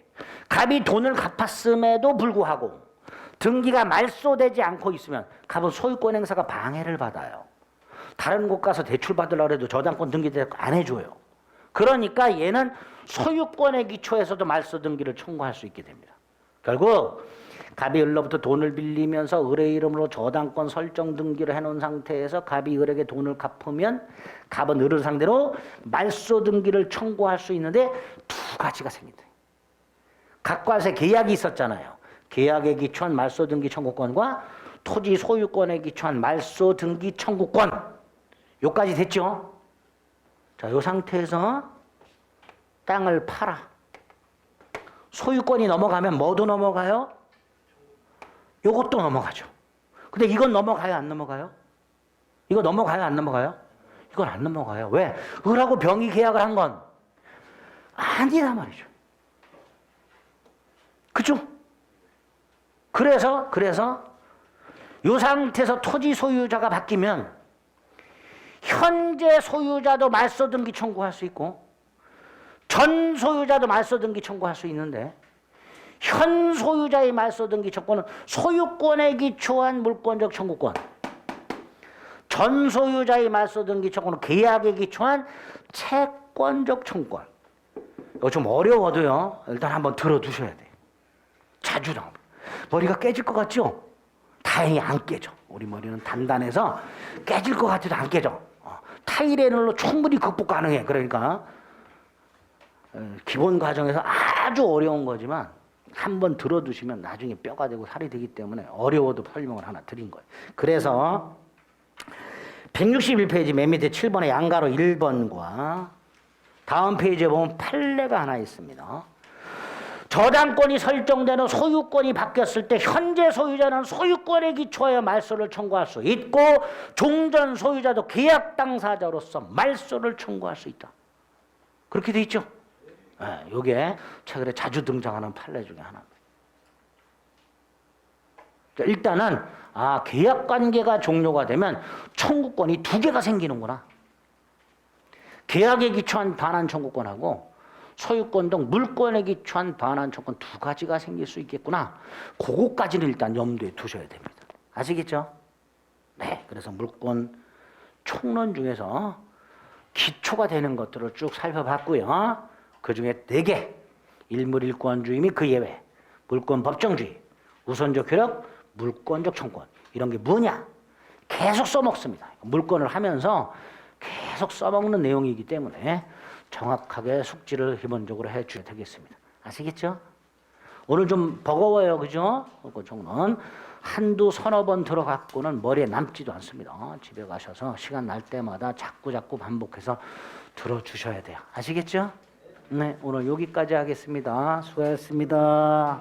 갑이 돈을 갚았음에도 불구하고 등기가 말소되지 않고 있으면 갑은 소유권 행사가 방해를 받아요. 다른 곳 가서 대출 받으려고 해도 저당권 등기 안 해줘요. 그러니까 얘는 소유권의 기초에서도 말소 등기를 청구할 수 있게 됩니다. 결국 갑이 을로부터 돈을 빌리면서 을의 이름으로 저당권 설정 등기를 해놓은 상태에서 갑이 을에게 돈을 갚으면 갑은 을을 상대로 말소 등기를 청구할 수 있는데 두 가지가 생긴다. 갑과 을의 계약이 있었잖아요. 계약에 기초한 말소 등기 청구권과 토지 소유권에 기초한 말소 등기 청구권. 요까지 됐죠? 자, 요 상태에서 땅을 팔아. 소유권이 넘어가면 뭐도 넘어가요? 요것도 넘어가죠. 근데 이건 넘어가요, 안 넘어가요? 이거 넘어가요, 안 넘어가요? 이건 안 넘어가요. 왜? 을하고 병이 계약을 한 건 아니다 말이죠. 그죠? 그래서 요 상태에서 토지 소유자가 바뀌면 현재 소유자도 말소 등기 청구할 수 있고 전 소유자도 말소 등기 청구할 수 있는데 현 소유자의 말소 등기 청구는 소유권에 기초한 물권적 청구권, 전 소유자의 말소 등기 청구는 계약에 기초한 채권적 청구권. 이거 좀 어려워도요. 일단 한번 들어두셔야 돼요. 자주 나옵니다. 머리가 깨질 것 같죠? 다행히 안 깨져. 우리 머리는 단단해서 깨질 것 같아도 안 깨져. 타이레놀로 충분히 극복 가능해. 그러니까 기본 과정에서 아주 어려운 거지만 한번 들어두시면 나중에 뼈가 되고 살이 되기 때문에 어려워도 설명을 하나 드린 거예요. 그래서 161페이지 맨 밑에 7번의 양가로 1번과 다음 페이지에 보면 판례가 하나 있습니다. 저당권이 설정되는 소유권이 바뀌었을 때 현재 소유자는 소유권에 기초하여 말소를 청구할 수 있고 종전 소유자도 계약 당사자로서 말소를 청구할 수 있다. 그렇게 돼 있죠? 네, 이게 최근에 자주 등장하는 판례 중에 하나입니다. 일단은 계약 관계가 종료가 되면 청구권이 두 개가 생기는구나. 계약에 기초한 반환 청구권하고 소유권 등 물권에 기초한 반환 청구권 두 가지가 생길 수 있겠구나. 그거까지는 일단 염두에 두셔야 됩니다. 아시겠죠? 네, 그래서 물권 총론 중에서 기초가 되는 것들을 쭉 살펴봤고요. 그 중에 4개, 일물일권주의 및 그 예외, 물권 법정주의, 우선적 효력, 물권적 청구권. 이런 게 뭐냐? 계속 써먹습니다. 물권을 하면서 계속 써먹는 내용이기 때문에 정확하게 숙지를 기본적으로 해주셔야 되겠습니다. 아시겠죠? 오늘 좀 버거워요. 그죠? 그 정도는 한두 서너 번 들어갖고는 머리에 남지도 않습니다. 집에 가셔서 시간 날 때마다 자꾸 반복해서 들어주셔야 돼요. 아시겠죠? 네, 오늘 여기까지 하겠습니다. 수고하셨습니다.